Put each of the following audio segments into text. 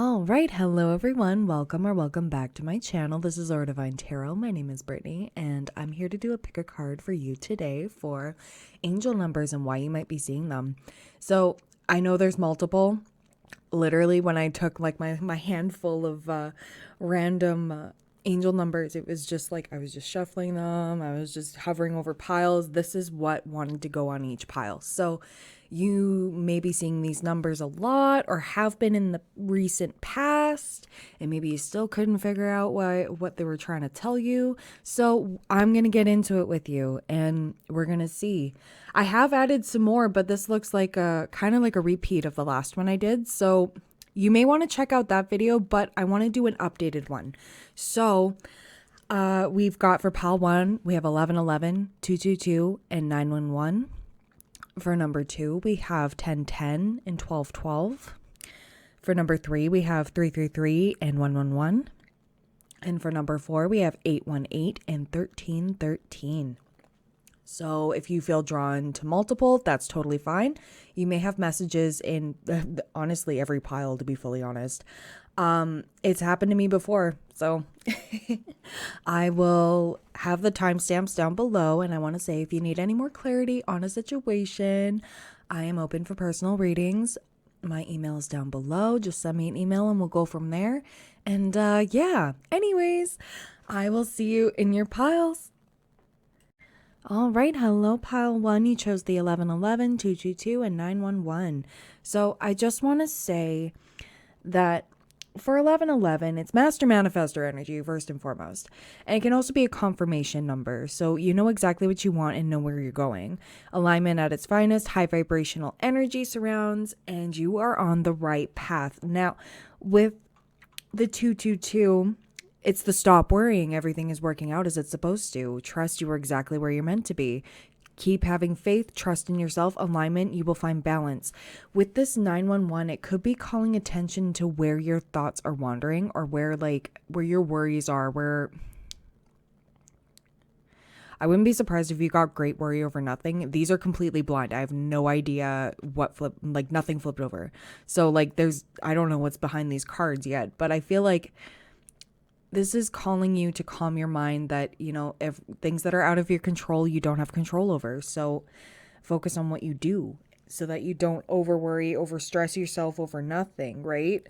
All right, hello everyone. Welcome back to my channel. This is Our Divine Tarot. My name is Brittany, and I'm here to do a pick a card for you today for angel numbers and why you might be seeing them. So I know there's multiple. Literally, when I took like my handful of random angel numbers, it was just like I was just shuffling them. I was just hovering over piles. This is what wanted to go on each pile. So you may be seeing these numbers a lot or have been in the recent past, and maybe you still couldn't figure out what they were trying to tell you. So I'm going to get into it with you and we're going to see. I have added some more, but this looks like a kind of like a repeat of the last one I did. So you may want to check out that video, but I want to do an updated one. So we've got for pile 1, we have 1111, 222, and 911. For number 2, we have 1010 and 1212. For number 3, we have 333 and 111. And for number 4, we have 818 and 1313. So if you feel drawn to multiple, that's totally fine. You may have messages in honestly every pile, to be fully honest. It's happened to me before, so I will have the timestamps down below. And I want to say, if you need any more clarity on a situation, I am open for personal readings. My email is down below. Just send me an email and we'll go from there. And yeah, anyways, I will see you in your piles. All right, hello, pile 1. You chose the 1111, 222, and 911. So I just want to say that for 1111, it's master manifestor energy first and foremost. And it can also be a confirmation number. So you know exactly what you want and know where you're going. Alignment at its finest, high vibrational energy surrounds, and you are on the right path. Now, with the 222, it's the stop worrying. Everything is working out as it's supposed to. Trust you are exactly where you're meant to be. Keep having faith, trust in yourself, alignment, you will find balance. With this 911, it could be calling attention to where your thoughts are wandering, or where your worries are, where I wouldn't be surprised if you got great worry over nothing. These are completely blind. I have no idea what nothing flipped over. So I don't know what's behind these cards yet, but I feel like this is calling you to calm your mind that, if things that are out of your control, you don't have control over. So focus on what you do so that you don't over worry, over stress yourself over nothing, right?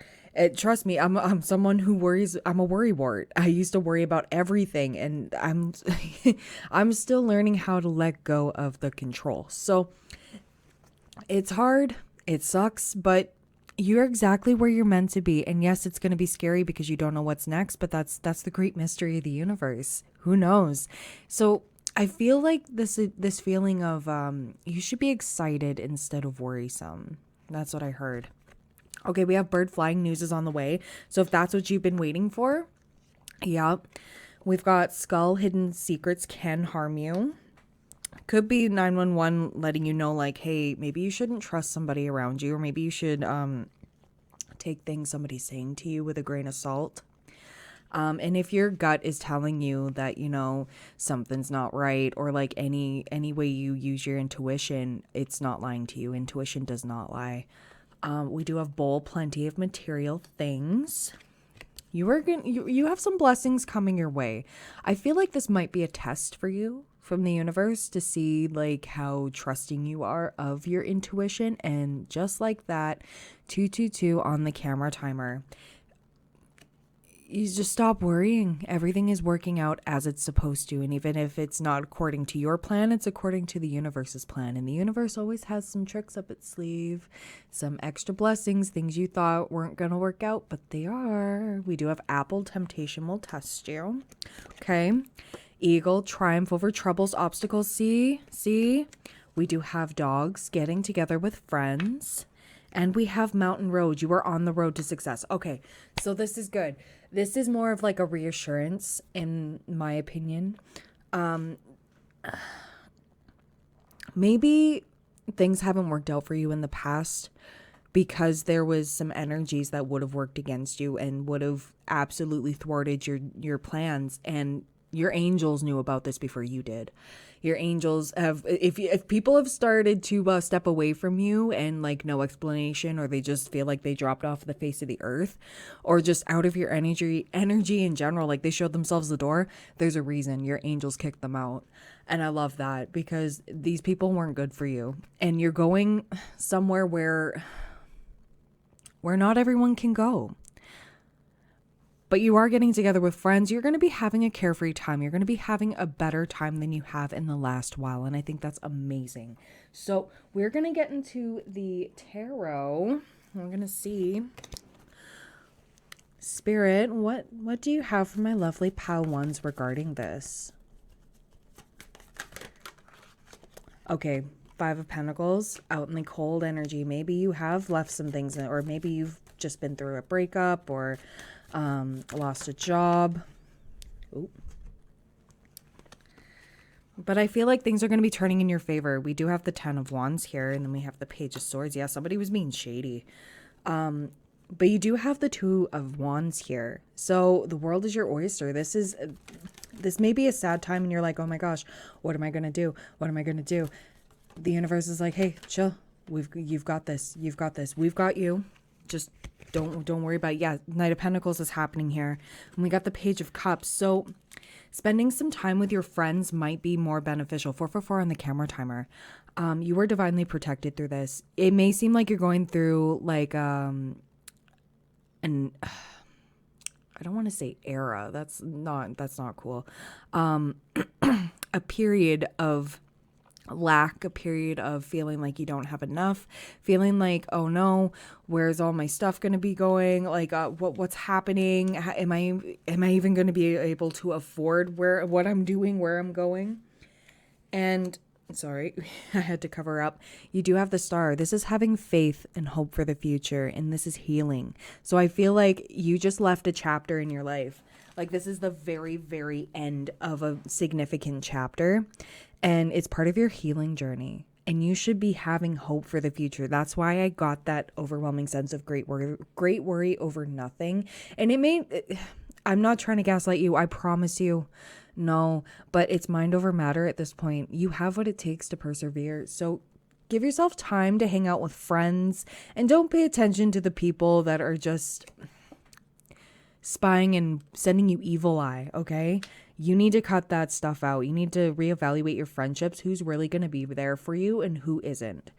Trust me, I'm someone who worries. I'm a worrywart. I used to worry about everything, and I'm I'm still learning how to let go of the control. So it's hard. It sucks, but you're exactly where you're meant to be. And yes, it's going to be scary because you don't know what's next, but that's the great mystery of the universe. Who knows? So I feel like this feeling of you should be excited instead of worrisome. That's what I heard. Okay, we have bird flying news is on the way. So if that's what you've been waiting for, yeah. We've got skull hidden secrets can harm you. Could be 911 letting you know, like, hey, maybe you shouldn't trust somebody around you, or maybe you should take things somebody's saying to you with a grain of salt. And if your gut is telling you that, something's not right, or like any way you use your intuition, it's not lying to you. Intuition does not lie. We do have plenty of material things. You have some blessings coming your way. I feel like this might be a test for you from the universe to see how trusting you are of your intuition. And just like that, 222 on the camera timer. You just stop worrying. Everything is working out as it's supposed to. And even if it's not according to your plan, it's according to the universe's plan. And the universe always has some tricks up its sleeve, some extra blessings, things you thought weren't going to work out, but they are. We do have apple, temptation will test you. Okay. Eagle, triumph over troubles, obstacles. See? We do have dogs, getting together with friends. And we have mountain road. You are on the road to success. Okay, so this is good. This is more of like a reassurance, in my opinion. Maybe things haven't worked out for you in the past because there was some energies that would have worked against you and would have absolutely thwarted your plans. And your angels knew about this before you did. Your angels have, if people have started to step away from you and like no explanation, or they just feel like they dropped off the face of the earth, or just out of your energy in general, like they showed themselves the door, there's a reason. Your angels kicked them out. And I love that, because these people weren't good for you. And you're going somewhere where not everyone can go. But you are getting together with friends. You're going to be having a carefree time. You're going to be having a better time than you have in the last while. And I think that's amazing. So we're going to get into the tarot. We're going to see, Spirit, what do you have for my lovely pile ones regarding this? Okay, Five of Pentacles, out in the cold energy. Maybe you have left some things, or maybe you've just been through a breakup, or lost a job. Ooh. But I feel like things are going to be turning in your favor. We do have the Ten of Wands here, and then we have the Page of Swords. Yeah, somebody was being shady. But you do have the Two of Wands here. So the world is your oyster. This may be a sad time, and you're like, oh my gosh, what am I going to do? What am I going to do? The universe is like, hey, chill. You've got this. You've got this. We've got you. Just don't worry about it. Yeah, Knight of Pentacles is happening here. And we got the Page of Cups. So spending some time with your friends might be more beneficial. 444 on the camera timer. You are divinely protected through this. It may seem like you're going through like I don't want to say era. That's not cool. A period of lack, a period of feeling like you don't have enough, feeling like, oh no, where's all my stuff going to be going? Like, what's happening? Am I even going to be able to afford what I'm doing, where I'm going? And sorry, I had to cover up. You do have the Star. This is having faith and hope for the future, and this is healing. So I feel like you just left a chapter in your life. Like, this is the very, very end of a significant chapter, and it's part of your healing journey. And you should be having hope for the future. That's why I got that overwhelming sense of great worry over nothing. And I'm not trying to gaslight you. I promise you. No, but it's mind over matter at this point. You have what it takes to persevere. So give yourself time to hang out with friends, and don't pay attention to the people that are just spying and sending you evil eye, okay? You need to cut that stuff out. You need to reevaluate your friendships, who's really going to be there for you and who isn't.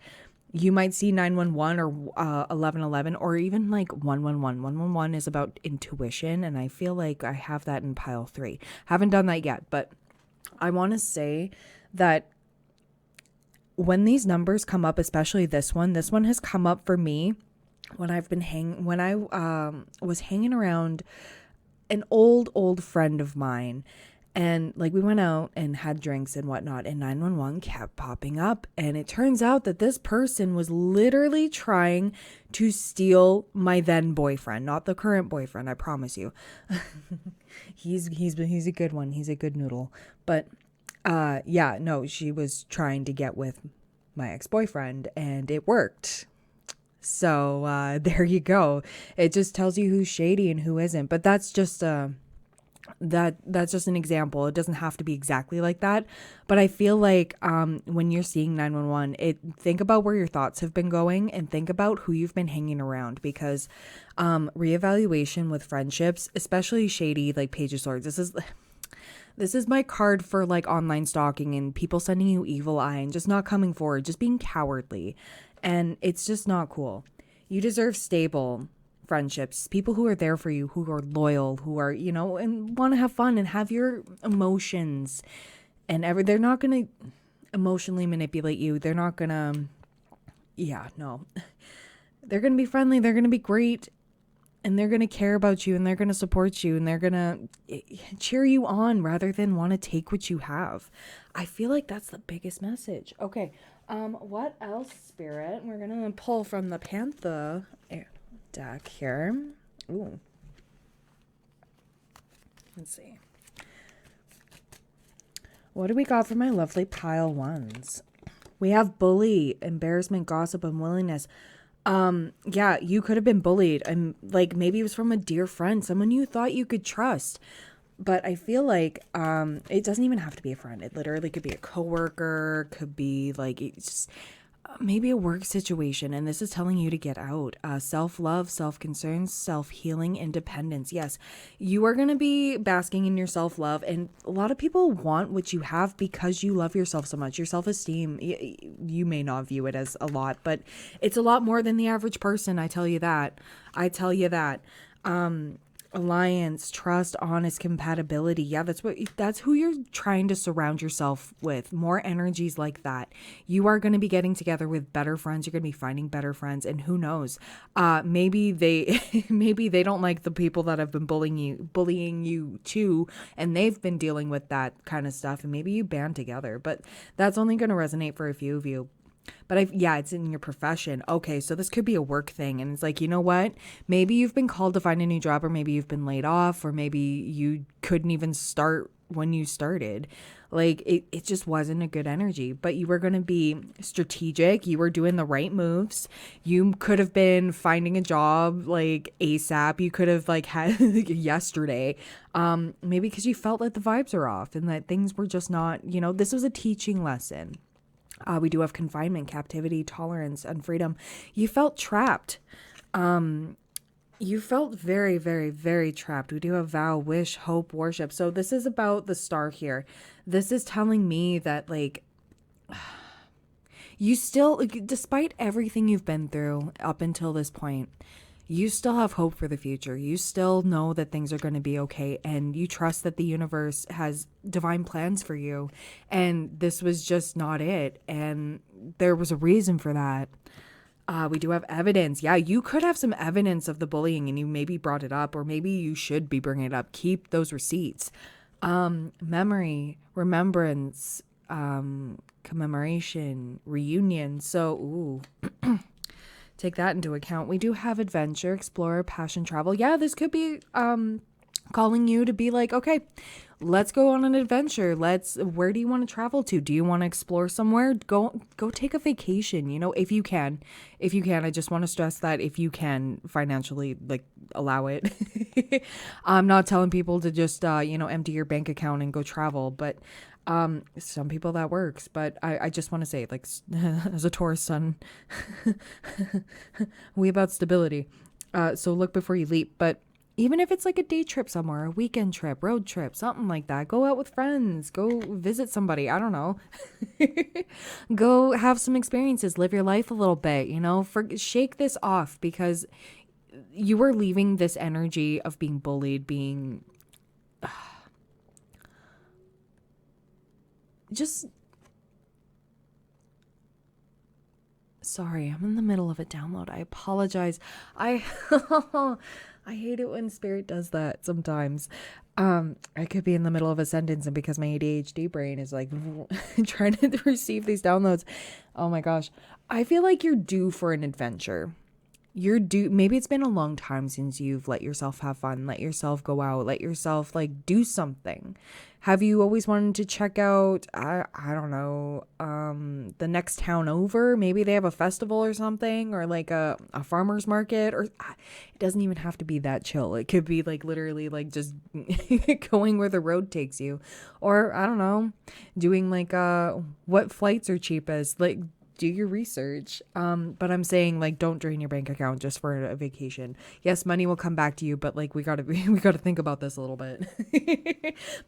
You might see 911 or 1111, or even like 111. 111 is about intuition, and I feel like I have that in pile 3. Haven't done that yet, but I want to say that when these numbers come up, especially this one has come up for me when I was hanging around an old friend of mine, and like we went out and had drinks and whatnot, and 911 kept popping up, and it turns out that this person was literally trying to steal my then boyfriend, not the current boyfriend, I promise you. he's a good one. He's a good noodle. But she was trying to get with my ex-boyfriend, and it worked. So there you go. It just tells you who's shady and who isn't. But that's just that's just an example. It doesn't have to be exactly like that. But I feel like when you're seeing 911, think about where your thoughts have been going, and think about who you've been hanging around, because reevaluation with friendships, especially shady, like Page of Swords. This is my card for like online stalking and people sending you evil eye and just not coming forward, just being cowardly. And it's just not cool. You deserve stable friendships, people who are there for you, who are loyal, who are, and want to have fun and have your emotions and they're not going to emotionally manipulate you. They're not going to, they're going to be friendly. They're going to be great. And they're going to care about you, and they're going to support you, and they're going to cheer you on rather than want to take what you have. I feel like that's the biggest message. Okay. What else, Spirit? We're going to pull from the Panther deck here. Ooh. Let's see. What do we got for my lovely pile ones? We have bully, embarrassment, gossip, unwillingness. You could have been bullied, and like maybe it was from a dear friend, someone you thought you could trust. But I feel like it doesn't even have to be a friend. It literally could be a coworker, could be like it's just maybe a work situation, and this is telling you to get out. Self-love, self-concern, self-healing, independence. Yes, you are going to be basking in your self-love, and a lot of people want what you have because you love yourself so much. Your self-esteem, you may not view it as a lot, but it's a lot more than the average person. I tell you that. Alliance, trust, honest, compatibility. Yeah, that's who you're trying to surround yourself with. More energies like that. You are going to be getting together with better friends. You're going to be finding better friends, and who knows? Maybe they maybe they don't like the people that have been bullying you too, and they've been dealing with that kind of stuff, and maybe you band together. But that's only going to resonate for a few of you. But yeah, it's in your profession. Okay, so this could be a work thing. And it's like, you know what? Maybe you've been called to find a new job, or maybe you've been laid off, or maybe you couldn't even start when you started. Like it just wasn't a good energy, but you were going to be strategic. You were doing the right moves. You could have been finding a job like ASAP. You could have like had yesterday. Maybe because you felt that the vibes are off and that things were just not, this was a teaching lesson. We do have confinement, captivity, tolerance, and freedom. You felt trapped. You felt very, very, very trapped. We do have vow, wish, hope, worship. So this is about the star here. This is telling me that like you still, despite everything you've been through up until this point, you still have hope for the future. You still know that things are going to be okay, and you trust that the universe has divine plans for you. And this was just not it. And there was a reason for that. We do have evidence. Yeah, you could have some evidence of the bullying and you maybe brought it up, or maybe you should be bringing it up. Keep those receipts. Memory, remembrance, commemoration, reunion. So, take that into account. We do have adventure, explorer, passion, travel. Yeah, this could be calling you to be like, okay, let's go on an adventure. Where do you want to travel to? Do you want to explore somewhere? Go take a vacation, if you can. If you can, I just want to stress that if you can financially like allow it. I'm not telling people to just empty your bank account and go travel, but some people that works, but I just want to say, like, as a Taurus sun, we about stability. So look before you leap. But even if it's like a day trip somewhere, a weekend trip, road trip, something like that, go out with friends, go visit somebody. I don't know. Go have some experiences, live your life a little bit, shake this off, because you were leaving this energy of being bullied, being just sorry, I'm in the middle of a download. I apologize. I I hate it when spirit does that sometimes. I could be in the middle of a sentence, and because my ADHD brain is like trying to receive these downloads. Oh my gosh. I feel like you're due for an adventure. Maybe it's been a long time since you've let yourself have fun, let yourself go out, let yourself like do something. Have you always wanted to check out, I don't know, the next town over? Maybe they have a festival or something, or like a farmer's market, or it doesn't even have to be that chill. It could be like literally like just going where the road takes you, or I don't know, doing like what flights are cheapest, like do your research. But I'm saying, like, don't drain your bank account just for a vacation. Yes, money will come back to you, but like we gotta think about this a little bit.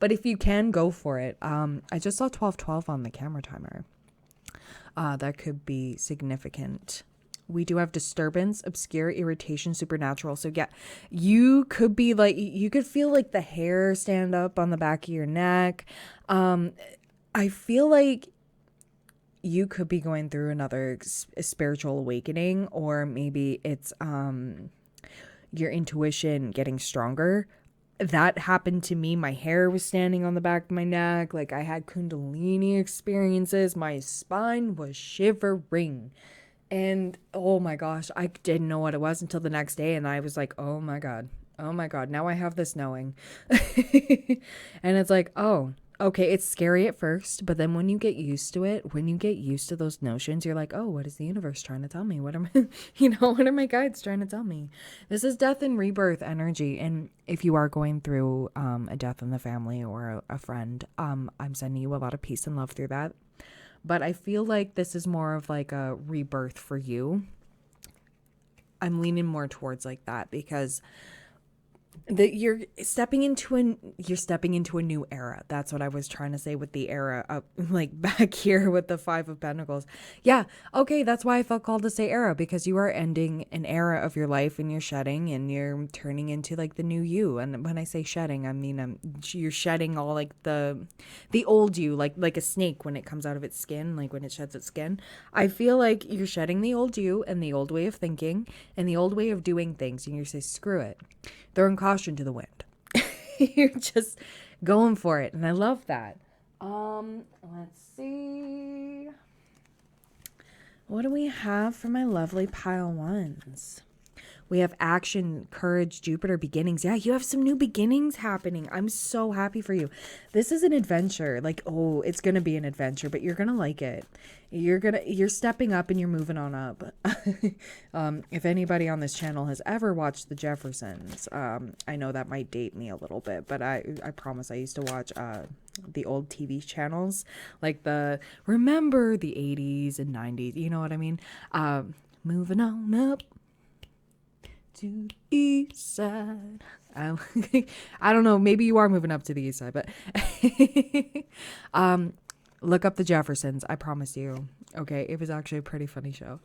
But if you can, go for it. I just saw 1212 on the camera timer. That could be significant. We do have disturbance, obscure, irritation, supernatural. So yeah, you could be like, you could feel like the hair stand up on the back of your neck. I feel like you could be going through another spiritual awakening, or maybe it's your intuition getting stronger. That happened to me. My hair was standing on the back of my neck. Like, I had kundalini experiences. My spine was shivering. And oh my gosh, I didn't know what it was until the next day. And I was like, oh my God, now I have this knowing. And it's like, oh, Okay, it's scary at first, but then when you get used to it, when you get used to those notions, you're like, oh, what is the universe trying to tell me? What am I, what are my guides trying to tell me? This is death and rebirth energy. And if you are going through a death in the family or a friend, I'm sending you a lot of peace and love through that. But I feel like this is more of like a rebirth for you. I'm leaning more towards like that because that you're stepping into a new era. That's what I was trying to say with the era up, like back here with the Five of Pentacles. Yeah, okay, that's why I felt called to say era, because you are ending an era of your life and you're shedding and you're turning into like the new you. And when I say shedding, I mean you're shedding all like the old you, like a snake when it comes out of its skin, like when it sheds its skin. I feel like you're shedding the old you and the old way of thinking and the old way of doing things, and you say screw it, throwing caution to the wind. You're just going for it, and I love that. Let's see. What do we have for my lovely pile ones? We have action, courage, Jupiter, beginnings. Yeah, you have some new beginnings happening. I'm so happy for you. This is an adventure. Like, oh, it's going to be an adventure, but you're going to like it. You're stepping up and you're moving on up. If anybody on this channel has ever watched The Jeffersons, I know that might date me a little bit, but I promise I used to watch the old TV channels, like remember the 80s and 90s, you know what I mean? Moving on up to the east side. I don't know, maybe you are moving up to the east side, but look up The Jeffersons. I promise you. Okay, it was actually a pretty funny show.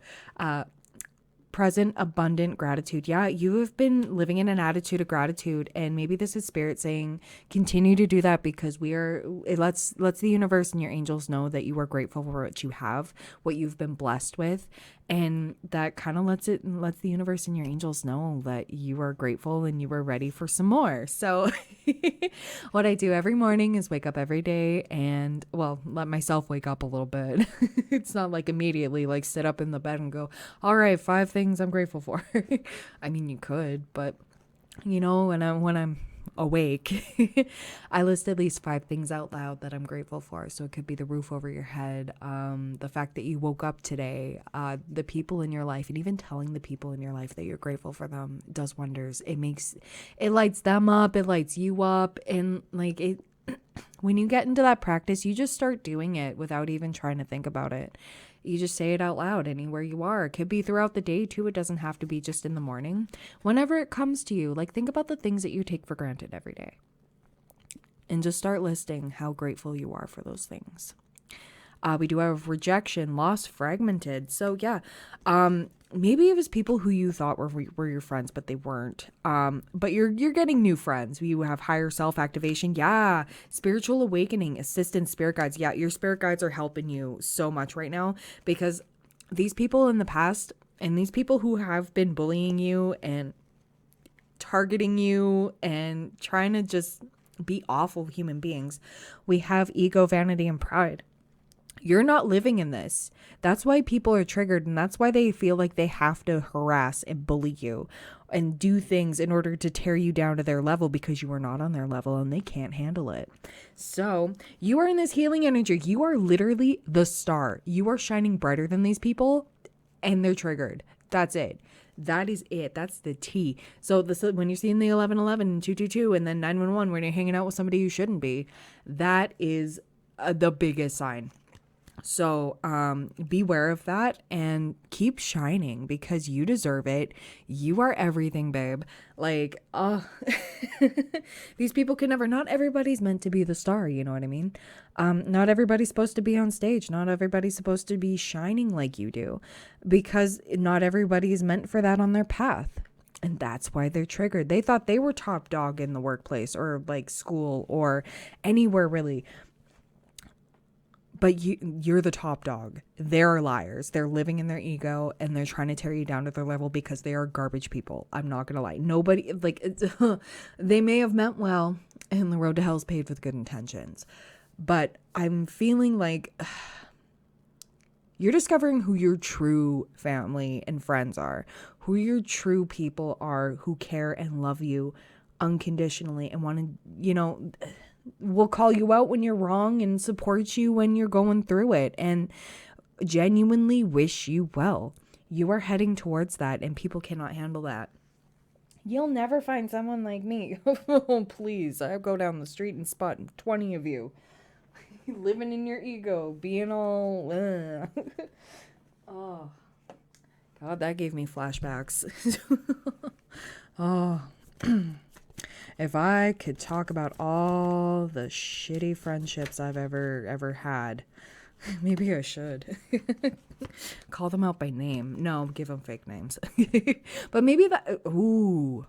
Present, abundant gratitude. Yeah, you have been living in an attitude of gratitude, and maybe this is spirit saying continue to do that, because it lets the universe and your angels know that you are grateful for what you have, what you've been blessed with, and that kind of lets the universe and your angels know that you are grateful and you are ready for some more. So what I do every morning is wake up every day and, well, let myself wake up a little bit. It's not like immediately like sit up in the bed and go, all right, 5 things I'm grateful for. I mean, you could, but when I'm awake, I list at least 5 things out loud that I'm grateful for. So it could be the roof over your head, the fact that you woke up today, the people in your life, and even telling the people in your life that you're grateful for them does wonders. It lights them up, it lights you up, and like it. When you get into that practice, you just start doing it without even trying to think about it. You just say it out loud anywhere you are. It could be throughout the day too. It doesn't have to be just in the morning. Whenever it comes to you, like think about the things that you take for granted every day. And just start listing how grateful you are for those things. We do have rejection, loss, fragmented. So yeah, maybe it was people who you thought were your friends, but they weren't. But you're getting new friends. You have higher self activation. Yeah. Spiritual awakening, assistance, spirit guides. Yeah. Your spirit guides are helping you so much right now, because these people in the past and these people who have been bullying you and targeting you and trying to just be awful human beings, we have ego, vanity, and pride. You're not living in this. That's why people are triggered, and that's why they feel like they have to harass and bully you and do things in order to tear you down to their level, because you are not on their level and they can't handle it. So you are in this healing energy. You are literally the star. You are shining brighter than these people, and they're triggered. That's it. That is it. That's the T. So when you're seeing the 1111 and 222 and then 911 when you're hanging out with somebody you shouldn't be, that is the biggest sign. So beware of that and keep shining, because you deserve it. You are everything, babe. Like, these people can never, not everybody's meant to be the star. You know what I mean? Not everybody's supposed to be on stage. Not everybody's supposed to be shining like you do, because not everybody is meant for that on their path. And that's why they're triggered. They thought they were top dog in the workplace or like school or anywhere really. But you're the top dog. They're liars. They're living in their ego and they're trying to tear you down to their level, because they are garbage people. I'm not going to lie. Nobody, they may have meant well, and the road to hell is paved with good intentions. But I'm feeling like you're discovering who your true family and friends are, who your true people are, who care and love you unconditionally and want to, will call you out when you're wrong and support you when you're going through it and genuinely wish you well. You are heading towards that, and people cannot handle that. You'll never find someone like me. Oh, please. I go down the street and spot 20 of you living in your ego, being all. Oh, God, that gave me flashbacks. Oh, if I could talk about all the shitty friendships I've ever had, maybe I should. Call them out by name. No, give them fake names. But maybe that, ooh,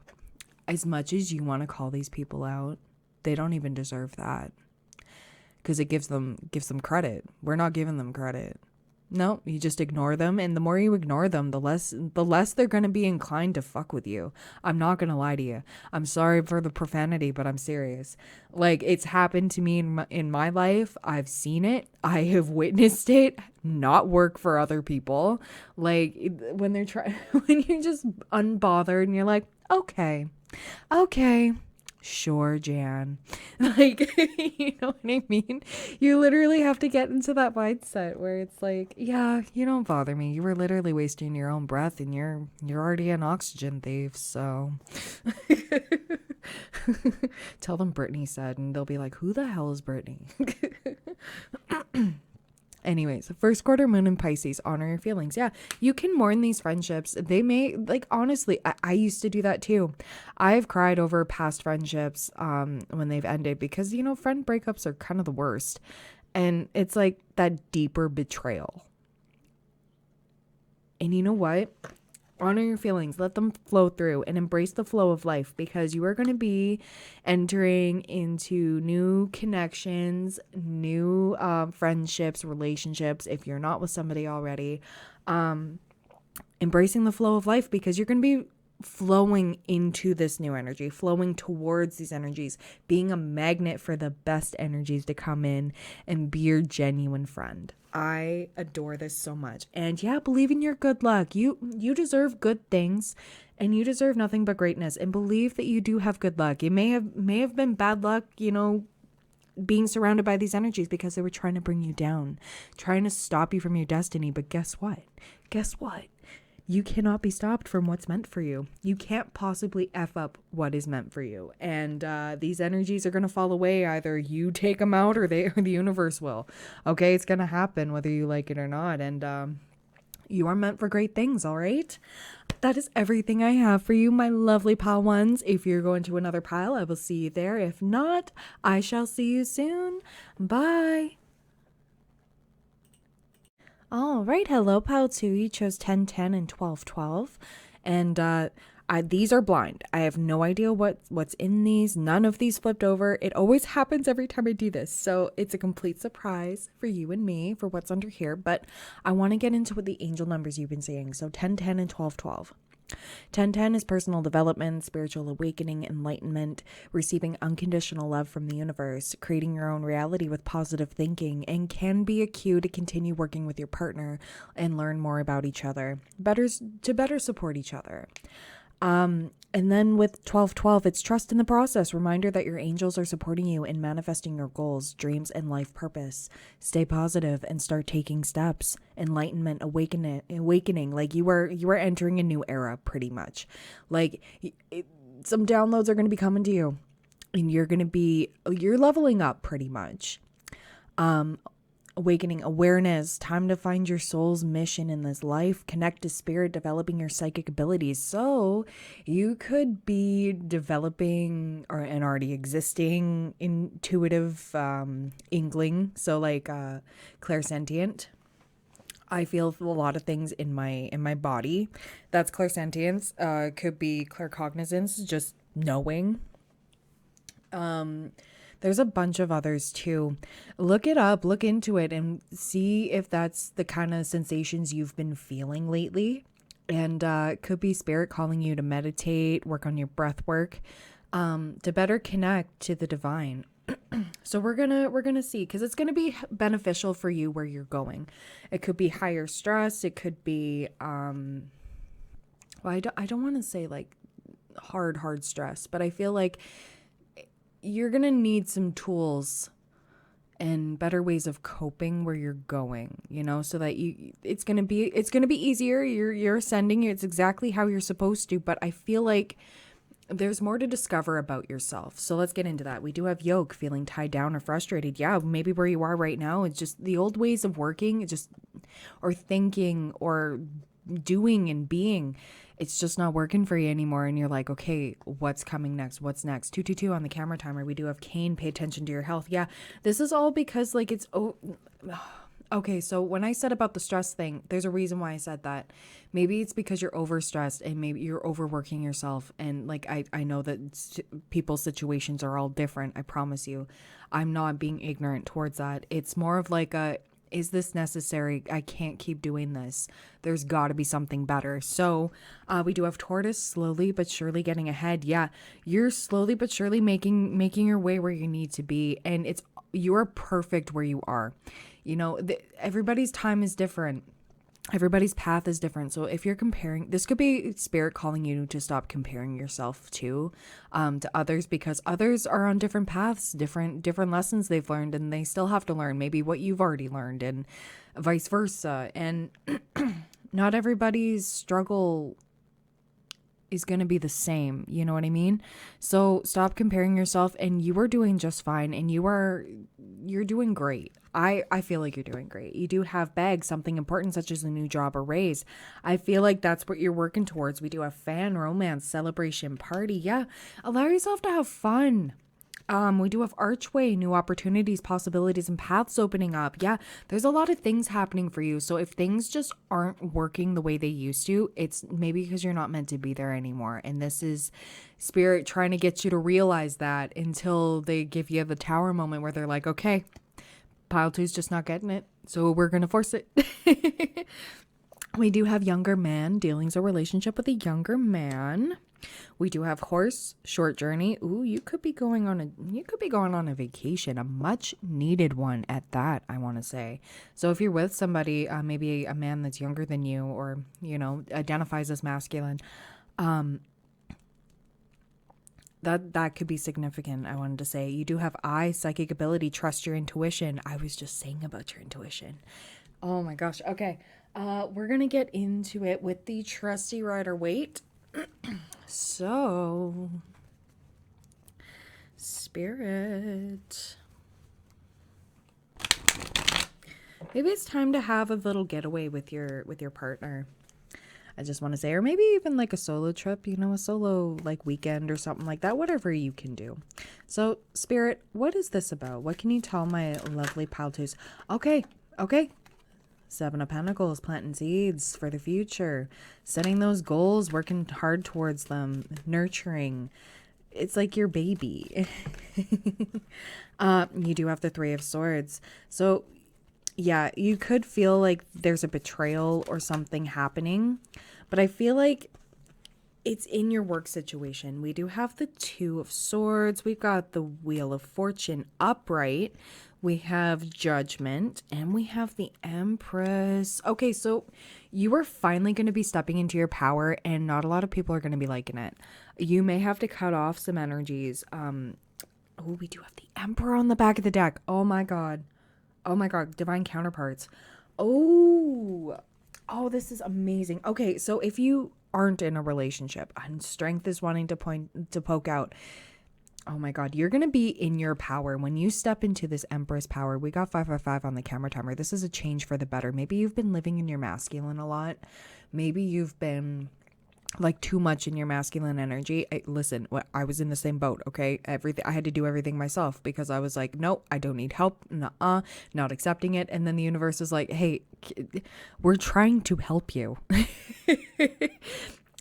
as much as you want to call these people out, they don't even deserve that. Because it gives them credit. We're not giving them credit. No, you just ignore them, and the more you ignore them, the less they're going to be inclined to fuck with you. I'm not going to lie to you. I'm sorry for the profanity, but I'm serious. Like, it's happened to me in my life. I've seen it. I have witnessed it not work for other people. Like, when they're when you're just unbothered and you're like, okay, sure, Jan. Like, you know what I mean? You literally have to get into that mindset where it's like, yeah, you don't bother me. You were literally wasting your own breath, and you're already an oxygen thief, so tell them Brittany said, and they'll be like, who the hell is Brittany? Anyways, first quarter moon in Pisces, honor your feelings. Yeah, you can mourn these friendships. They may, like, honestly, I used to do that too. I've cried over past friendships when they've ended because, you know, friend breakups are kind of the worst. And it's like that deeper betrayal. And you know what? Honor your feelings, let them flow through, and embrace the flow of life, because you are going to be entering into new connections, new friendships, relationships, if you're not with somebody already. Embracing the flow of life, because you're going to be flowing into this new energy, flowing towards these energies, being a magnet for the best energies to come in and be your genuine friend. I adore this so much. And yeah, believe in your good luck. You deserve good things, and you deserve nothing but greatness, and believe that you do have good luck. It may have been bad luck, you know, being surrounded by these energies because they were trying to bring you down, trying to stop you from your destiny. But guess what? You cannot be stopped from what's meant for you. You can't possibly F up what is meant for you. And these energies are going to fall away. Either you take them out, or the universe will. Okay, it's going to happen whether you like it or not. And you are meant for great things, all right? That is everything I have for you, my lovely pile ones. If you're going to another pile, I will see you there. If not, I shall see you soon. Bye. All right, hello, pile 2. You chose 10, 10, and 12, 12. And these are blind. I have no idea what's in these. None of these flipped over. It always happens every time I do this. So it's a complete surprise for you and me for what's under here. But I want to get into what the angel numbers you've been seeing. So 10, 10, and 12, 12. 1010 is personal development, spiritual awakening, enlightenment, receiving unconditional love from the universe, creating your own reality with positive thinking, and can be a cue to continue working with your partner and learn more about each other, to better support each other. And then with 1212, it's trust in the process. Reminder that your angels are supporting you in manifesting your goals, dreams, and life purpose. Stay positive and start taking steps. Enlightenment, awakening. Like you are entering a new era, pretty much. Like some downloads are going to be coming to you, and you're leveling up pretty much. Awakening awareness, time to find your soul's mission in this life, connect to spirit, developing your psychic abilities. So you could be developing and already existing intuitive inkling, so like clairsentient. I feel a lot of things in my body. That's clairsentience. Could be claircognizance, just knowing. There's a bunch of others too. Look it up, look into it, and see if that's the kind of sensations you've been feeling lately. And it could be spirit calling you to meditate, work on your breath work, to better connect to the divine. So we're gonna see, because it's gonna be beneficial for you where you're going. It could be higher stress. It could be well, I don't want to say like hard stress, but I feel like you're going to need some tools and better ways of coping where you're going, so that it's going to be easier. You're ascending. It's exactly how you're supposed to, but I feel like there's more to discover about yourself. So let's get into that. We do have yoke, feeling tied down or frustrated. Yeah, maybe where you are right now, it's just the old ways of working, or thinking or doing and being. It's just not working for you anymore. And you're like, okay, what's coming next? What's next? 222 on the camera timer. We do have Cain. Pay attention to your health. Yeah, this is all because okay, so when I said about the stress thing, there's a reason why I said that. Maybe it's because you're overstressed and maybe you're overworking yourself. And I know that people's situations are all different. I promise you. I'm not being ignorant towards that. It's more of like is this necessary? I can't keep doing this. There's got to be something better. So we do have Tortoise, slowly but surely getting ahead. Yeah, you're slowly but surely making your way where you need to be. And you're perfect where you are. Everybody's time is different. Everybody's path is different. So if you're comparing, this could be spirit calling you to stop comparing yourself to others, because others are on different paths, different lessons they've learned, and they still have to learn maybe what you've already learned, and vice versa. And not everybody's struggle is going to be the same. You know what I mean? So stop comparing yourself, and you are doing just fine, and you're doing great. I feel like you're doing great. You do have bags, something important such as a new job or raise. I feel like that's what you're working towards. We do have fan, romance, celebration, party. Yeah, allow yourself to have fun. We do have archway, new opportunities, possibilities, and paths opening up. Yeah, there's a lot of things happening for you. So if things just aren't working the way they used to, it's maybe because you're not meant to be there anymore. And this is spirit trying to get you to realize that, until they give you the tower moment where they're like, okay, pile two's just not getting it, so we're going to force it. We do have younger man, dealings or relationship with a younger man. We do have horse, short journey. Ooh, you could be going on a vacation, a much needed one at that, I want to say. So if you're with somebody, maybe a man that's younger than you, or identifies as masculine, that could be significant. I wanted to say you do have psychic ability, trust your intuition. I was just saying about your intuition. Oh my gosh. Okay. We're going to get into it with the trusty rider Waite. So, spirit, maybe it's time to have a little getaway with your partner. I just want to say, or maybe even like a solo trip, a solo like weekend or something like that, whatever you can do. So spirit, what is this about? What can you tell my lovely paltus? Okay. Seven of Pentacles, planting seeds for the future, setting those goals, working hard towards them, nurturing. It's like your baby. You do have the Three of Swords. So yeah, you could feel like there's a betrayal or something happening, but I feel like it's in your work situation. We do have the Two of Swords. We've got the Wheel of Fortune upright. We have Judgment, and we have the Empress. Okay, so you are finally going to be stepping into your power, and not a lot of people are going to be liking it. You may have to cut off some energies. We do have the Emperor on the back of the deck. Oh my God, divine counterparts. Oh, this is amazing. Okay, so if you aren't in a relationship and strength is wanting to poke out, oh my God, you're going to be in your power. When you step into this Empress power, we got 555 on the camera timer. This is a change for the better. Maybe you've been living in your masculine a lot. Maybe you've been like too much in your masculine energy. Listen, I was in the same boat. Okay. I had to do everything myself because I was like, no, I don't need help. Nuh-uh, not accepting it. And then the universe is like, hey, we're trying to help you.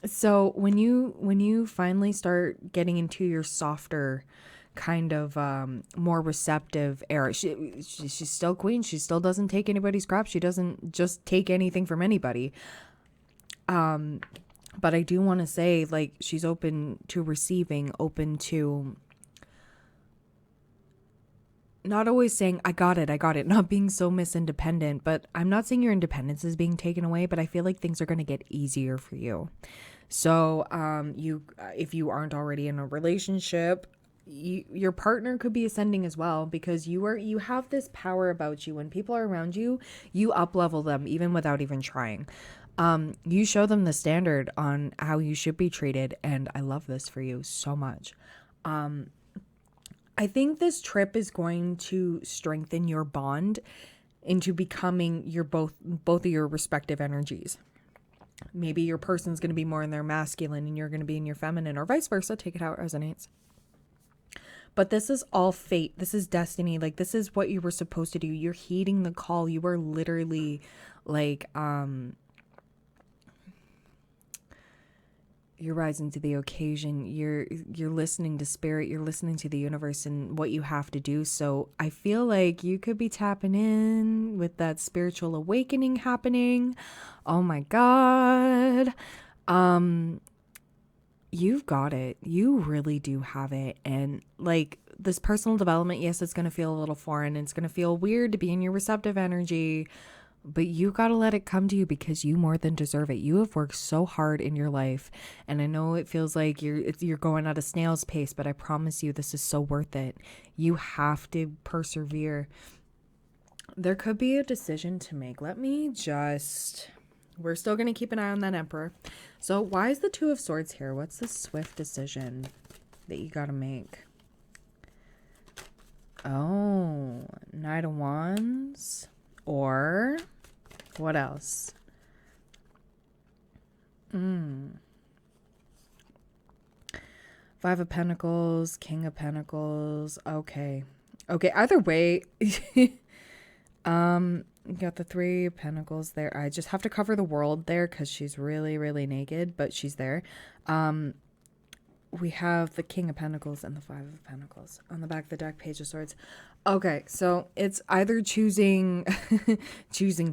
So when you finally start getting into your softer kind of more receptive era, she's still queen. She still doesn't take anybody's crap. She doesn't just take anything from anybody. But I do want to say, like, she's open to receiving, open to not always saying, I got it, not being so independent. But I'm not saying your independence is being taken away, but I feel like things are going to get easier for you. So if you aren't already in a relationship, your partner could be ascending as well, because you have this power about you. When people are around you, you up level them even without even trying. You show them the standard on how you should be treated, and I love this for you so much. I think this trip is going to strengthen your bond into becoming your both of your respective energies. Maybe your person's going to be more in their masculine and you're going to be in your feminine, or vice versa. Take it how it resonates. But this is all fate. This is destiny. Like, this is what you were supposed to do. You're heeding the call. You are literally like, you're rising to the occasion. You're listening to spirit. You're listening to the universe and what you have to do. So I feel like you could be tapping in with that spiritual awakening happening. Oh my God. You've got it. You really do have it. And like, this personal development, yes, it's going to feel a little foreign. It's going to feel weird to be in your receptive energy, but you got to let it come to you, because you more than deserve it. You have worked so hard in your life. And I know it feels like you're going at a snail's pace, but I promise you this is so worth it. You have to persevere. There could be a decision to make. We're still going to keep an eye on that Emperor. So why is the Two of Swords here? What's the swift decision that you got to make? Oh, Knight of Wands. Or what else? Five of Pentacles, King of Pentacles. Okay. Either way, you got the Three of Pentacles there. I just have to cover the world there because she's really, really naked, but she's there. We have the King of Pentacles and the Five of Pentacles on the back of the deck, Page of Swords. Okay, so it's either choosing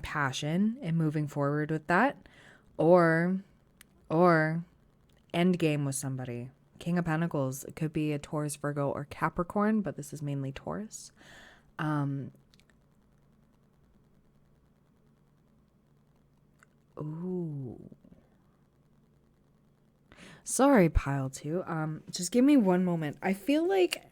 passion and moving forward with that, or end game with somebody. King of Pentacles, it could be a Taurus, Virgo, or Capricorn, but this is mainly Taurus. Ooh. Sorry, pile two. Just give me one moment. I feel like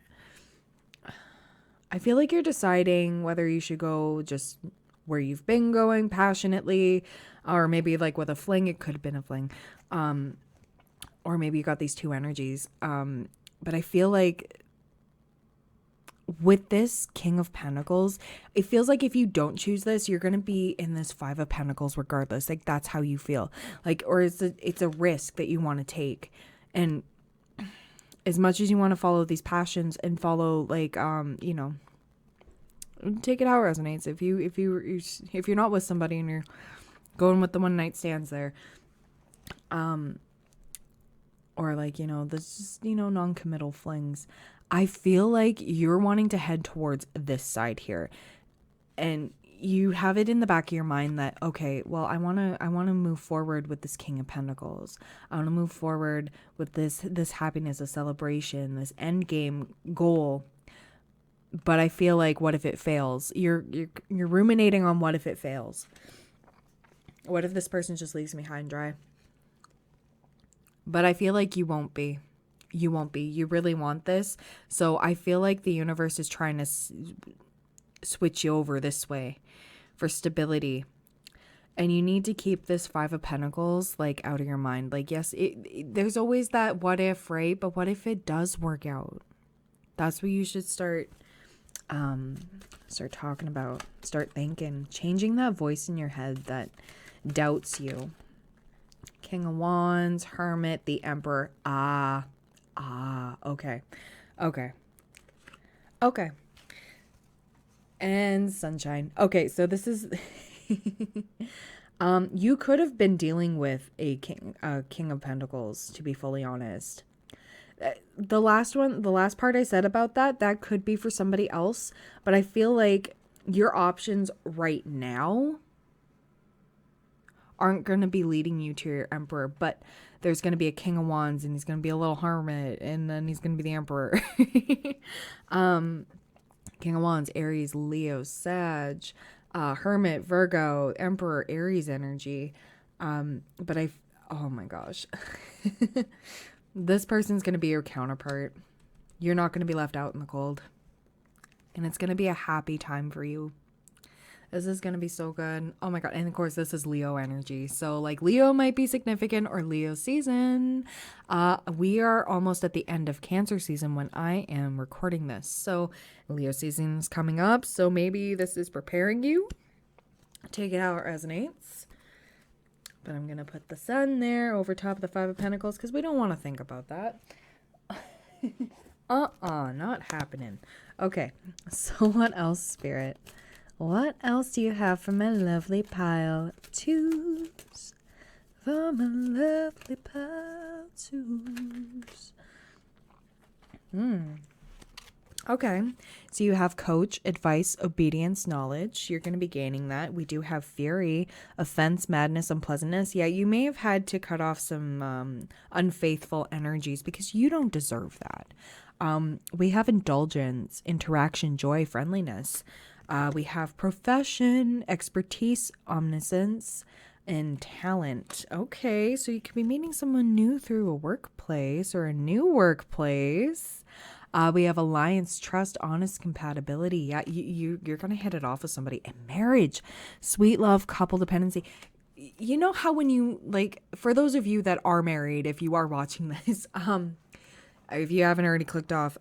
you're deciding whether you should go just where you've been going passionately, or maybe like with a fling. It could have been a fling. Or maybe you got these two energies. But I feel like with this King of Pentacles, it feels like if you don't choose this, you're going to be in this Five of Pentacles regardless. Like, that's how you feel. Like, or it's a risk that you want to take. And as much as you want to follow these passions and follow, like, take it how it resonates. If you're not with somebody and you're going with the one night stands there, or like, this just, non-committal flings, I feel like you're wanting to head towards this side here. And you have it in the back of your mind that, okay, well, I want to move forward with this King of Pentacles. I want to move forward with this happiness, a celebration, this end game goal. But I feel like, what if it fails? You're ruminating on what if it fails. What if this person just leaves me high and dry? But I feel like you won't be. You won't be. You really want this. So I feel like the universe is trying to switch you over this way for stability. And you need to keep this Five of Pentacles, like, out of your mind. Like, yes, there's always that what if, right? But what if it does work out? That's what you should start talking about. Start thinking. Changing that voice in your head that doubts you. King of Wands, Hermit, the Emperor. Okay. And Sunshine. Okay, so this is you could have been dealing with a King of Pentacles, to be fully honest. The last part I said about that could be for somebody else, but I feel like your options right now aren't going to be leading you to your Emperor, but there's going to be a King of Wands, and he's going to be a little hermit, and then he's going to be the Emperor. King of Wands, Aries, Leo, Sag, Hermit, Virgo, Emperor, Aries energy. But oh my gosh. This person's going to be your counterpart. You're not going to be left out in the cold. And it's going to be a happy time for you. This is going to be so good. Oh my God. And of course, this is Leo energy. So like Leo might be significant or Leo season. We are almost at the end of Cancer season when I am recording this. So Leo season is coming up. So maybe this is preparing you. Take it how it resonates. But I'm going to put the sun there over top of the Five of Pentacles because we don't want to think about that. Not happening. Okay. So what else, Spirit? What else do you have for my lovely pile twos? For my lovely pile twos. Okay. So you have coach, advice, obedience, knowledge. You're going to be gaining that. We do have fury, offense, madness, unpleasantness. Yeah, you may have had to cut off some unfaithful energies because you don't deserve that. We have indulgence, interaction, joy, friendliness. We have profession, expertise, omniscience, and talent. Okay, so you could be meeting someone new through a workplace or a new workplace. We have alliance, trust, honest compatibility. Yeah, you're going to hit it off with somebody. And marriage, sweet love, couple dependency. You know how when you, like, for those of you that are married, if you are watching this, if you haven't already clicked off,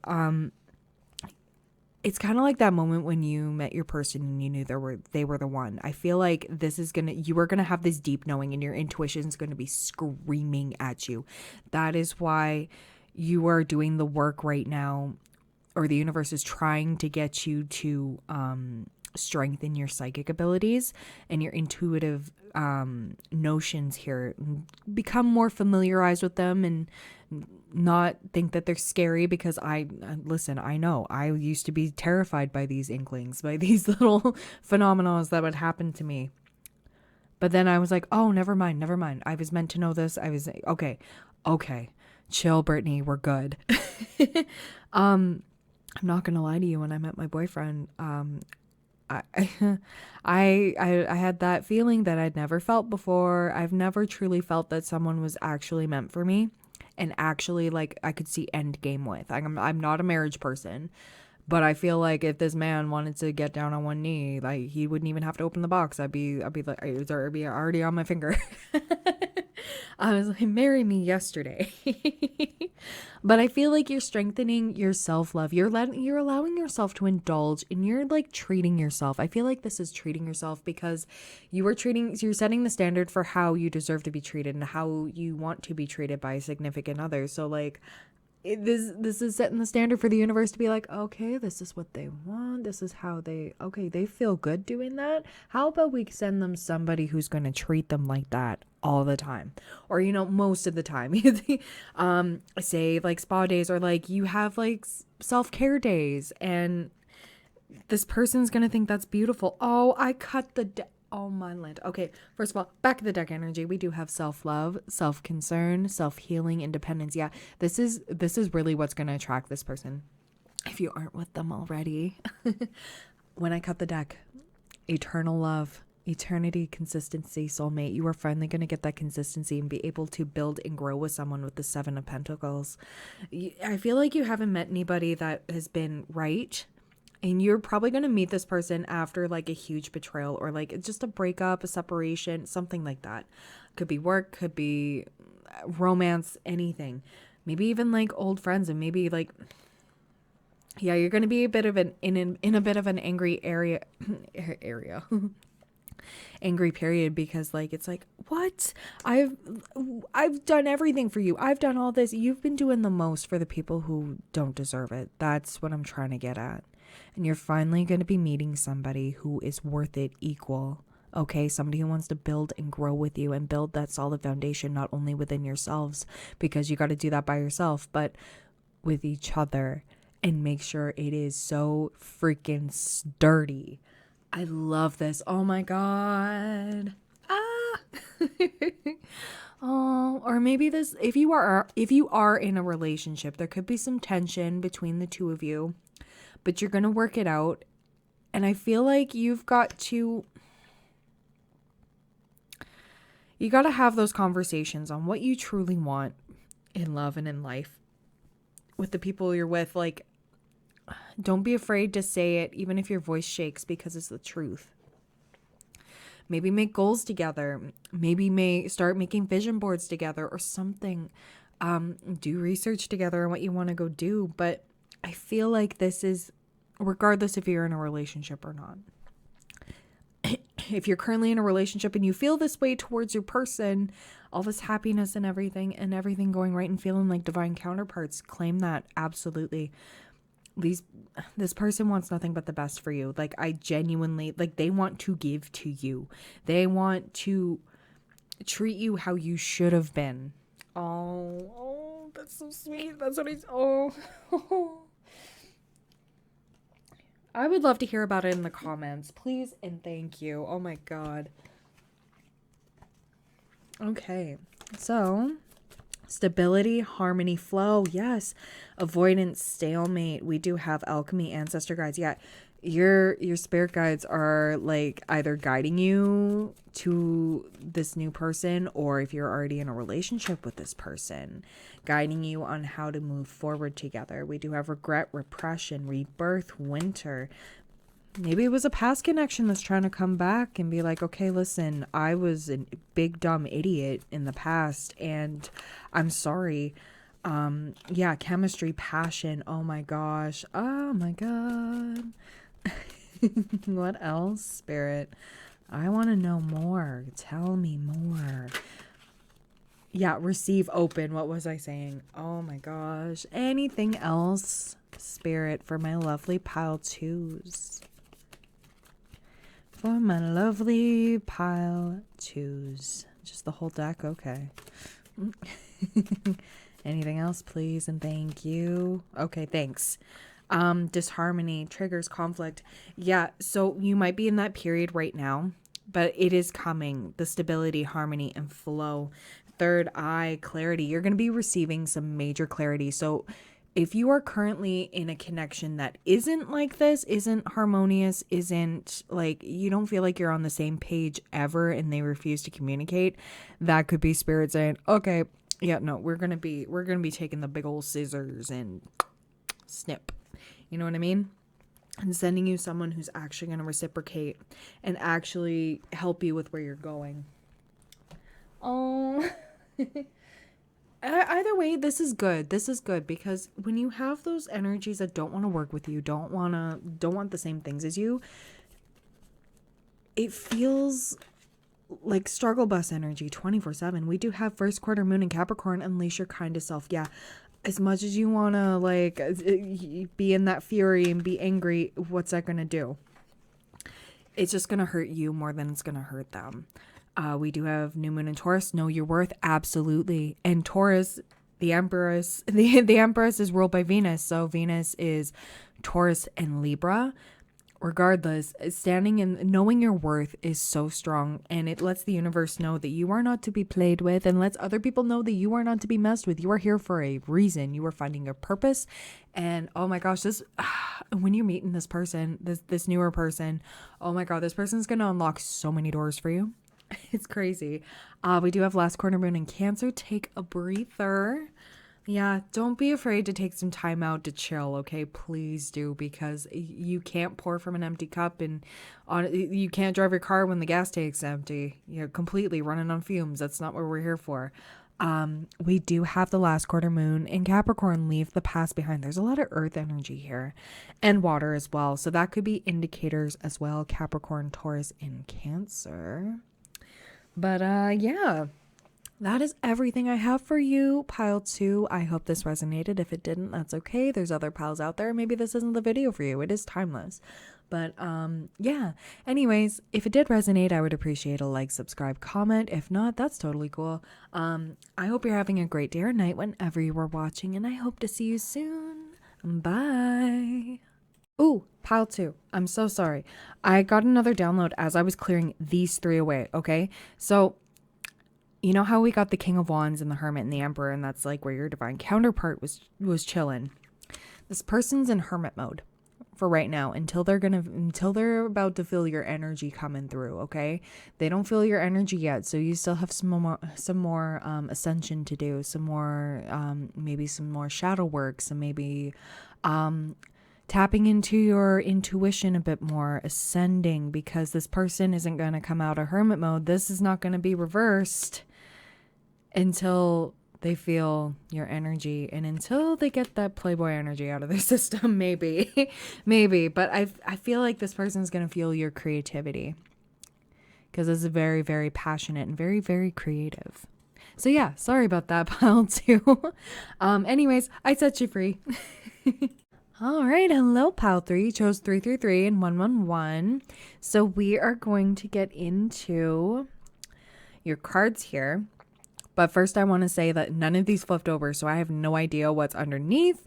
it's kind of like that moment when you met your person and you knew they were the one. I feel like you are gonna have this deep knowing and your intuition is gonna be screaming at you. That is why you are doing the work right now, or the universe is trying to get you to strengthen your psychic abilities and your intuitive notions here. Become more familiarized with them and not think that they're scary, because I know I used to be terrified by these inklings, by these little phenomena that would happen to me. But then I was like, oh, never mind. I was meant to know this. I was okay. Chill, Brittany, we're good. I'm not gonna lie to you. When I met my boyfriend, I had that feeling that I'd never felt before. I've never truly felt that someone was actually meant for me and actually like I could see end game with. I'm not a marriage person, but I feel like if this man wanted to get down on one knee, like he wouldn't even have to open the box. I'd be like, it's already on my finger. I was like, marry me yesterday. But I feel like you're strengthening your self-love. You're allowing yourself to indulge, and you're like treating yourself. I feel like this is treating yourself because you're setting the standard for how you deserve to be treated and how you want to be treated by a significant other. So like, this is setting the standard for the universe to be like, okay, this is what they want. This is how they feel good doing that. How about we send them somebody who's going to treat them like that all the time, or most of the time. Say like spa days, or like you have like self-care days, and this person's going to think that's beautiful. Oh, I cut the oh my land. Okay, first of all, back of the deck energy, we do have self-love, self-concern, self-healing, independence. Yeah, this is really what's going to attract this person if you aren't with them already. When I cut the deck, eternal love, eternity, consistency, soulmate. You are finally going to get that consistency and be able to build and grow with someone with the Seven of Pentacles. I feel like you haven't met anybody that has been right. And you're probably going to meet this person after like a huge betrayal, or like just a breakup, a separation, something like that. Could be work, could be romance, anything. Maybe even like old friends, and maybe like, yeah, you're going to be a bit of in a bit of an angry area. Angry period, because like it's like, what? I've done everything for you. I've done all this. You've been doing the most for the people who don't deserve it. That's what I'm trying to get at. And you're finally going to be meeting somebody who is worth it equal. Okay, somebody who wants to build and grow with you and build that solid foundation, not only within yourselves, because you got to do that by yourself, but with each other, and make sure it is so freaking sturdy. I love this. Oh my God. Oh, or maybe this, if you are in a relationship, there could be some tension between the two of you, but you're going to work it out. And I feel like you got to have those conversations on what you truly want in love and in life. with the people you're with, like, don't be afraid to say it, even if your voice shakes, because it's the truth. Maybe make goals together. Maybe start making vision boards together or something. Do research together on what you want to go do. But I feel like this is, regardless if you're in a relationship or not. If you're currently in a relationship and you feel this way towards your person, all this happiness and everything going right and feeling like divine counterparts, claim that. Absolutely. This person wants nothing but the best for you. Like, I genuinely, like, they want to give to you. They want to treat you how you should have been. Oh, that's so sweet. That's what I would love to hear about it in the comments, please and thank you. Oh my God. Okay, so stability, harmony, flow. Yes. Avoidance, stalemate. We do have alchemy, ancestor guides. Yeah. Your spirit guides are like either guiding you to this new person, or if you're already in a relationship with this person, guiding you on how to move forward together. We do have regret, repression, rebirth, winter. Maybe it was a past connection that's trying to come back and be like, okay, listen, I was a big dumb idiot in the past and I'm sorry. Yeah, chemistry, passion. Oh my gosh. Oh my God. What else, Spirit? I want to know more. Tell me more. Yeah, receive, open. What was I saying? Oh my gosh. Anything else, Spirit, for my lovely pile twos? For my lovely pile twos. Just the whole deck? Okay. Anything else, please, and thank you. Okay, thanks. Disharmony, triggers, conflict. Yeah, so you might be in that period right now, but it is coming. The stability, harmony, and flow. Third eye, clarity. You're going to be receiving some major clarity. So if you are currently in a connection that isn't like this, isn't harmonious, isn't like, you don't feel like you're on the same page ever and they refuse to communicate, that could be spirit saying, okay, yeah, no, we're going to be taking the big old scissors and snip. You know what I mean? And sending you someone who's actually going to reciprocate and actually help you with where you're going. Oh, either way, this is good. This is good because when you have those energies that don't want to work with you, don't want the same things as you, it feels like struggle bus energy 24/7. We do have first quarter moon in Capricorn, unleash your kindest self. Yeah. As much as you want to like be in that fury and be angry, what's that going to do? It's just going to hurt you more than it's going to hurt them. We do have new moon in Taurus. Know your worth. Absolutely. And Taurus, the Empress, the Empress is ruled by Venus. So Venus is Taurus and Libra. Regardless, standing and knowing your worth is so strong, and it lets the universe know that you are not to be played with and lets other people know that you are not to be messed with. You are here for a reason. You are finding a purpose. And oh my gosh, when you're meeting this person, this newer person, oh my God, this person's going to unlock so many doors for you. It's crazy. We do have last quarter moon in Cancer. Take a breather. Yeah, don't be afraid to take some time out to chill, okay? Please do, because you can't pour from an empty cup, and you can't drive your car when the gas tank's empty. You're completely running on fumes. That's not what we're here for. We do have the last quarter moon in Capricorn. Leave the past behind. There's a lot of earth energy here and water as well. So that could be indicators as well. Capricorn, Taurus, and Cancer. But yeah. That is everything I have for you, pile 2. I hope this resonated. If it didn't, that's okay. There's other piles out there. Maybe this isn't the video for you. It is timeless. But yeah. Anyways, if it did resonate, I would appreciate a like, subscribe, comment. If not, that's totally cool. I hope you're having a great day or night whenever you are watching, and I hope to see you soon. Bye. Ooh, pile 2. I'm so sorry. I got another download as I was clearing these 3 away, okay? So you know how we got the King of Wands and the Hermit and the Emperor, and that's like where your divine counterpart was chilling. This person's in hermit mode for right now until they're about to feel your energy coming through. Okay. They don't feel your energy yet. So you still have some more ascension to do, some more, maybe some more shadow work, some maybe, tapping into your intuition a bit more, ascending, because this person isn't going to come out of hermit mode. This is not going to be reversed until they feel your energy and until they get that playboy energy out of their system. Maybe, but I feel like this person is going to feel your creativity because it's very, very passionate and very, very creative. So yeah, sorry about that, pile two. Anyways, I set you free. All right, hello, pile 3. You chose 333 and 111. So we are going to get into your cards here. But first, I want to say that none of these flipped over, so I have no idea what's underneath.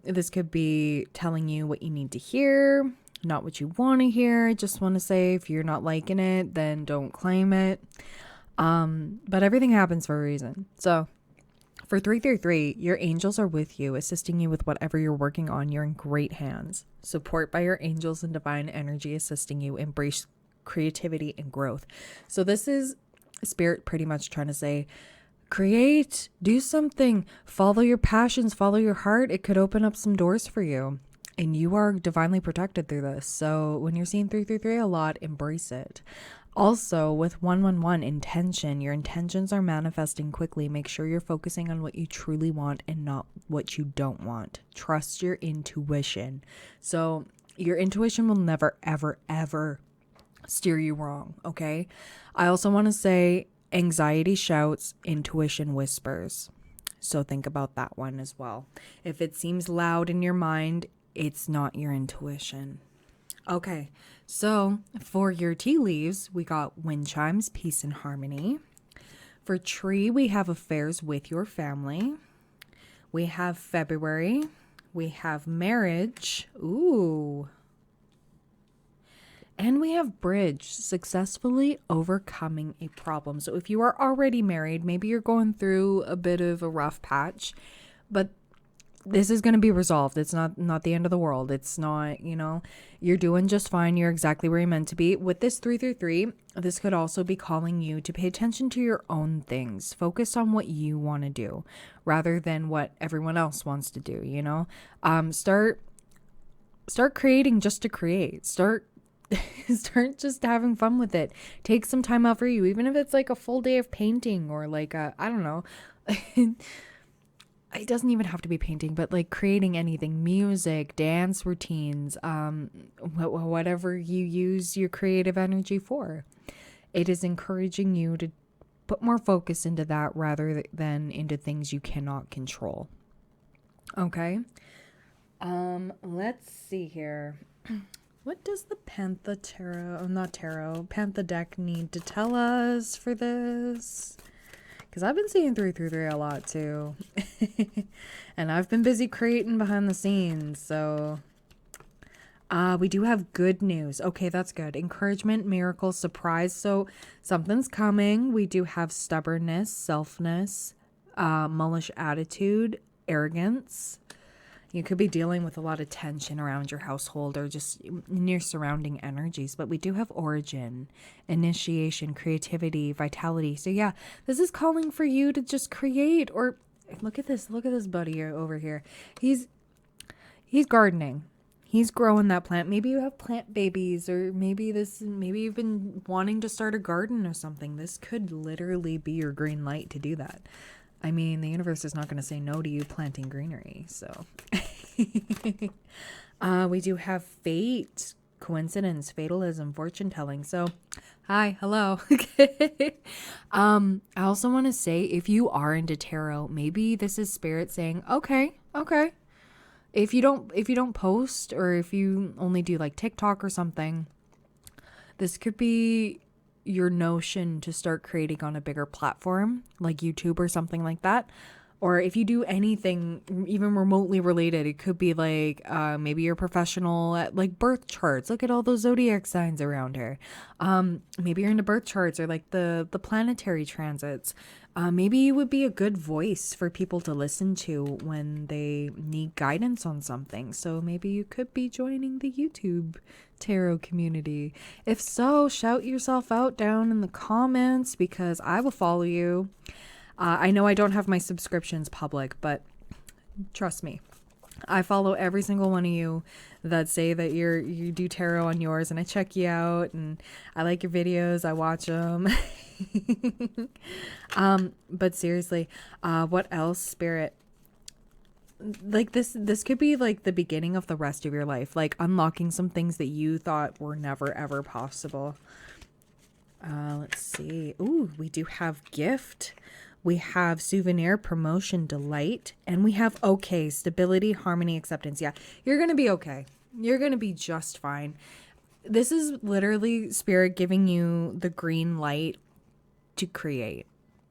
This could be telling you what you need to hear, not what you want to hear. I just want to say if you're not liking it, then don't claim it. But everything happens for a reason. So for 333, your angels are with you, assisting you with whatever you're working on. You're in great hands. Support by your angels and divine energy assisting you. Embrace creativity and growth. So this is Spirit pretty much trying to say, create, do something, follow your passions, follow your heart. It could open up some doors for you. And you are divinely protected through this. So when you're seeing 333 a lot, embrace it. Also, with 111, intention, your intentions are manifesting quickly. Make sure you're focusing on what you truly want and not what you don't want. Trust your intuition. So your intuition will never, ever, ever steer you wrong, okay? I also want to say anxiety shouts, intuition whispers. So think about that one as well. If it seems loud in your mind, it's not your intuition. Okay, so for your tea leaves, we got wind chimes, peace and harmony. For tree, we have affairs with your family. We have February. We have marriage. Ooh. And we have bridge, successfully overcoming a problem. So if you are already married, maybe you're going through a bit of a rough patch, but this is going to be resolved. It's not the end of the world. It's not, you're doing just fine. You're exactly where you're meant to be. With this 333, this could also be calling you to pay attention to your own things. Focus on what you want to do rather than what everyone else wants to do, Start creating just to create. Start just having fun with it. Take some time out for you, even if it's like a full day of painting or like I don't know. It doesn't even have to be painting, but like creating anything, music, dance routines, whatever you use your creative energy for. It is encouraging you to put more focus into that rather than into things you cannot control. Okay. Let's see here. What does the Panther Deck need to tell us for this? Because I've been seeing 333 a lot too. And I've been busy creating behind the scenes. So we do have good news. Okay, that's good. Encouragement, miracle, surprise. So something's coming. We do have stubbornness, selfness, mullish attitude, arrogance. You could be dealing with a lot of tension around your household or just in your surrounding energies. But we do have origin, initiation, creativity, vitality. So yeah, this is calling for you to just create. Or look at this buddy over here. He's gardening. He's growing that plant. Maybe you have plant babies, or maybe you've been wanting to start a garden or something. This could literally be your green light to do that. I mean, the universe is not going to say no to you planting greenery. So we do have fate, coincidence, fatalism, fortune telling. So hi, hello. I also want to say, if you are into tarot, maybe this is spirit saying, okay. If you don't post, or if you only do like TikTok or something, this could be your notion to start creating on a bigger platform like YouTube or something like that. Or if you do anything even remotely related, it could be like maybe you're professional at like birth charts. Look at all those zodiac signs around her. Maybe you're into birth charts or like the planetary transits. Maybe you would be a good voice for people to listen to when they need guidance on something. So maybe you could be joining the YouTube tarot community. If so, shout yourself out down in the comments because I will follow you. I know I don't have my subscriptions public, but trust me, I follow every single one of you that say that you do tarot on yours, and I check you out, and I like your videos. I watch them. But seriously, what else, Spirit? Like this could be like the beginning of the rest of your life, like unlocking some things that you thought were never ever possible. Let's see. Ooh, we do have gift. We have souvenir, promotion, delight, and we have okay, stability, harmony, acceptance. Yeah, you're going to be okay. You're going to be just fine. This is literally Spirit giving you the green light to create.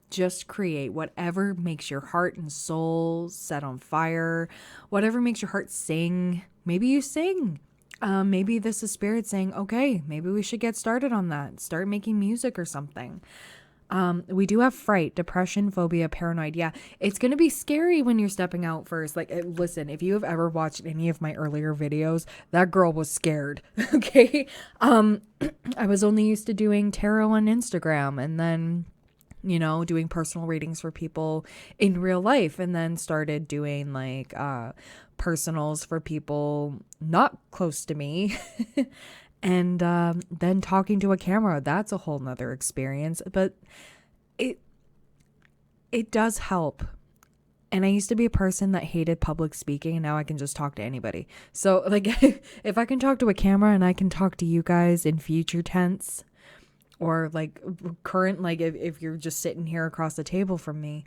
Just create whatever makes your heart and soul set on fire, whatever makes your heart sing. Maybe you sing. Maybe this is Spirit saying, okay, maybe we should get started on that. Start making music or something. We do have fright, depression, phobia, paranoid. Yeah, it's going to be scary when you're stepping out first. Like, listen, if you have ever watched any of my earlier videos, that girl was scared. Okay. I was only used to doing tarot on Instagram and then, you know, doing personal readings for people in real life, and then started doing like, personals for people not close to me. And then talking to a camera, that's a whole nother experience. But it does help. And I used to be a person that hated public speaking, and now I can just talk to anybody. So like if I can talk to a camera and I can talk to you guys in future tense, or like current, like if you're just sitting here across the table from me,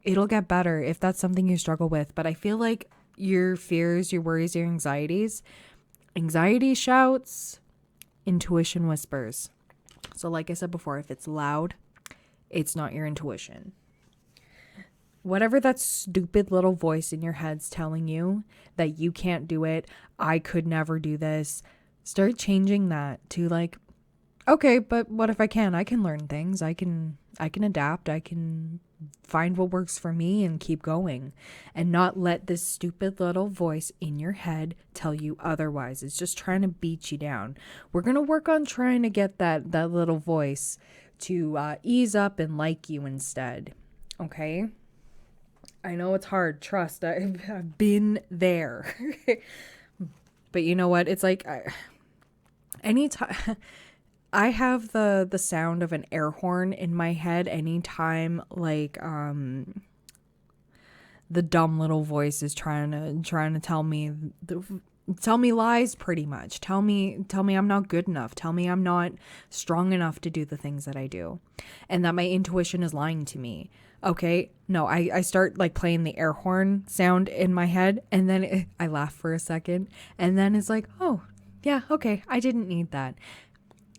it'll get better if that's something you struggle with. But I feel like your fears, your worries, your anxiety shouts, intuition whispers. So like I said before, if it's loud, it's not your intuition. Whatever that stupid little voice in your head's telling you that you can't do it, I could never do this, start changing that to like, okay, but what if I can? I can learn things. I can adapt. I can find what works for me and keep going, and not let this stupid little voice in your head tell you otherwise. It's just trying to beat you down. We're going to work on trying to get that little voice to ease up and like you instead. Okay. I know it's hard. Trust. I've been there. But you know what? It's like anytime I have the sound of an air horn in my head anytime like the dumb little voice is trying to tell me lies, pretty much. Tell me I'm not good enough. Tell me I'm not strong enough to do the things that I do, and that my intuition is lying to me. Okay, no, I start like playing the air horn sound in my head, and then I laugh for a second, and then it's like, oh yeah, okay, I didn't need that.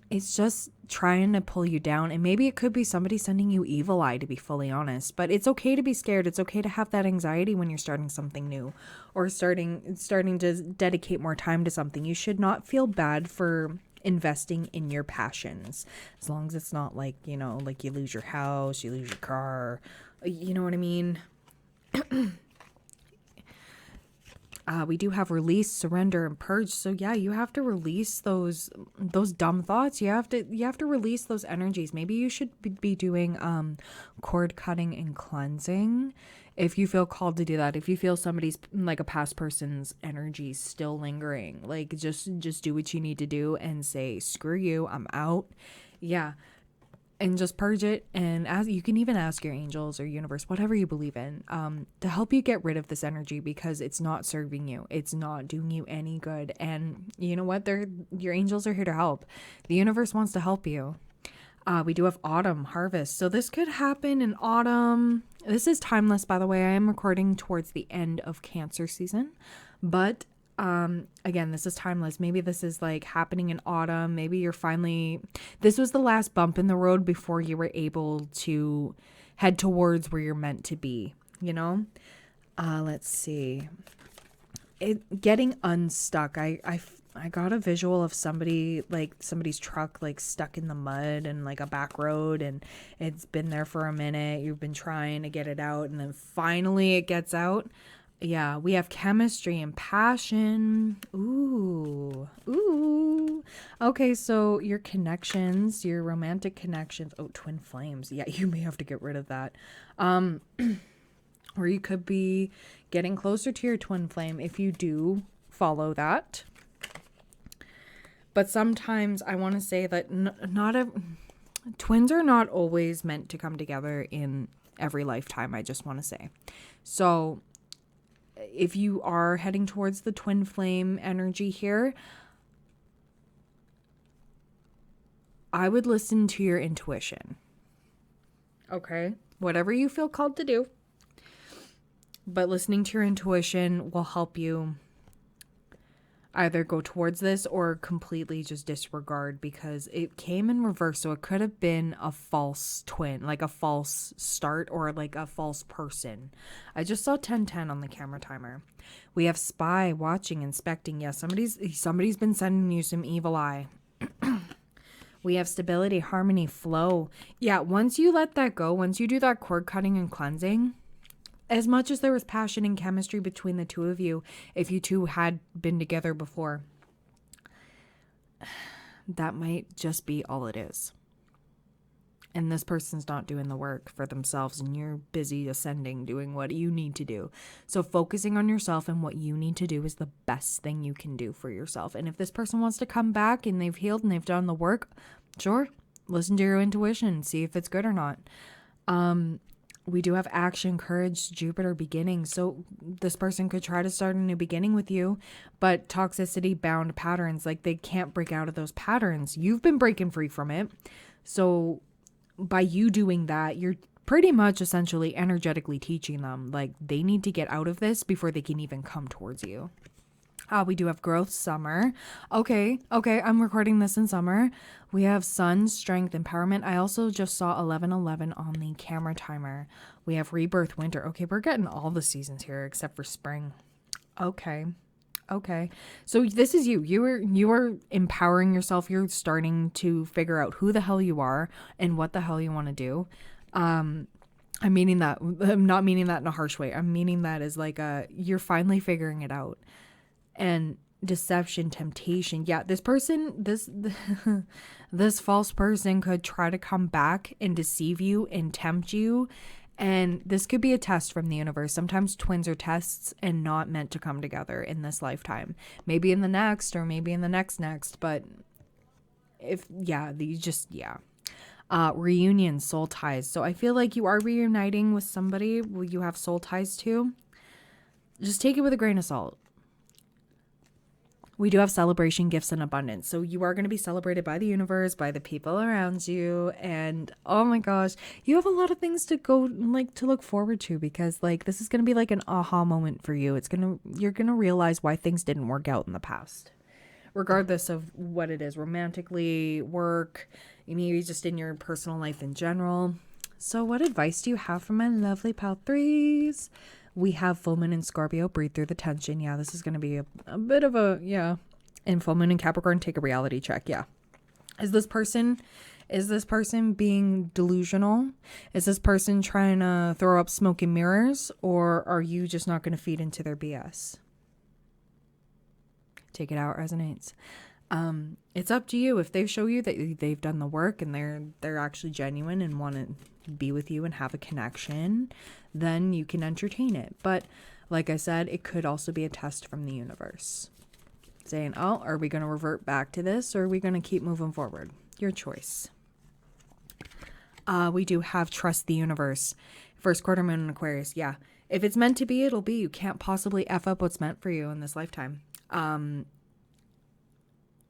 It's just trying to pull you down, and maybe it could be somebody sending you evil eye, to be fully honest. But it's okay to be scared. It's okay to have that anxiety when you're starting something new, or starting to dedicate more time to something. You should not feel bad for investing in your passions, as long as it's not like, you know, like you lose your house, you lose your car, you know what I mean? We do have release, surrender, and purge. So yeah, you have to release those dumb thoughts. You have to release those energies. Maybe you should be doing cord cutting and cleansing if you feel called to do that. If you feel somebody's, like a past person's energy still lingering, like just do what you need to do and say, screw you, I'm out. Yeah. And just purge it. And as you can even ask your angels or universe, whatever you believe in, to help you get rid of this energy, because it's not serving you. It's not doing you any good. And you know what? Your angels are here to help. The universe wants to help you. We do have autumn, harvest. So this could happen in autumn. This is timeless, by the way. I am recording towards the end of Cancer season, but again, this is timeless. Maybe this is like happening in autumn. Maybe this was the last bump in the road before you were able to head towards where you're meant to be. you know? Let's see. Getting unstuck. I got a visual of somebody, like somebody's truck, like stuck in the mud and like a back road, and it's been there for a minute. You've been trying to get it out, and then finally it gets out. Yeah, we have chemistry and passion. Ooh, ooh. Okay, so your connections, your romantic connections. Oh, twin flames. Yeah, you may have to get rid of that. Or you could be getting closer to your twin flame if you do follow that. But sometimes I want to say that twins are not always meant to come together in every lifetime, I just want to say. So if you are heading towards the twin flame energy here, I would listen to your intuition. Okay? Whatever you feel called to do. But listening to your intuition will help you either go towards this or completely just disregard, because it came in reverse. So it could have been a false twin, like a false start or like a false person. I just saw 1010 on the camera timer. We have spy, watching, inspecting. Yeah, somebody's been sending you some evil eye. We have stability, harmony, flow. Yeah, once you let that go, once you do that cord cutting and cleansing, as much as there was passion and chemistry between the two of you, if you two had been together before, that might just be all it is. And this person's not doing the work for themselves, and you're busy ascending, doing what you need to do. So focusing on yourself and what you need to do is the best thing you can do for yourself. And if this person wants to come back and they've healed and they've done the work, sure, listen to your intuition, see if it's good or not. We do have action, courage, Jupiter, beginning. So this person could try to start a new beginning with you, but toxicity bound patterns, like they can't break out of those patterns. You've been breaking free from it. So by you doing that, you're pretty much essentially energetically teaching them, like they need to get out of this before they can even come towards you. We do have growth, summer. Okay, I'm recording this in summer. We have sun, strength, empowerment. I also just saw 11:11 on the camera timer. We have rebirth, winter. Okay, we're getting all the seasons here except for spring. Okay. So this is you. You are empowering yourself. You're starting to figure out who the hell you are and what the hell you want to do. I'm not meaning that in a harsh way. I'm meaning that as like you're finally figuring it out. And deception, temptation. Yeah, this person, this false person could try to come back and deceive you and tempt you. And this could be a test from the universe. Sometimes twins are tests and not meant to come together in this lifetime. Maybe in the next, or maybe in the next. But reunion, soul ties. So I feel like you are reuniting with somebody who you have soul ties to. Just take it with a grain of salt. We do have celebration, gifts, and abundance. So you are going to be celebrated by the universe, by the people around you. And oh my gosh, you have a lot of things to look forward to, because like this is going to be like an aha moment for you. You're going to realize why things didn't work out in the past, regardless of what it is, romantically, work, maybe just in your personal life in general. So what advice do you have for my lovely pal threes? We have full moon in Scorpio, breathe through the tension. Yeah, this is going to be a bit of and full moon in Capricorn, take a reality check. Yeah. Is this person being delusional? Is this person trying to throw up smoke and mirrors? Or are you just not going to feed into their BS? Take it out, resonates. It's up to you. If they show you that they've done the work and they're actually genuine and want to be with you and have a connection, then you can entertain it. But like I said, it could also be a test from the universe saying, oh, are we going to revert back to this, or are we going to keep moving forward? Your choice. We do have trust the universe. First quarter moon in Aquarius. Yeah. If it's meant to be, it'll be. You can't possibly F up what's meant for you in this lifetime.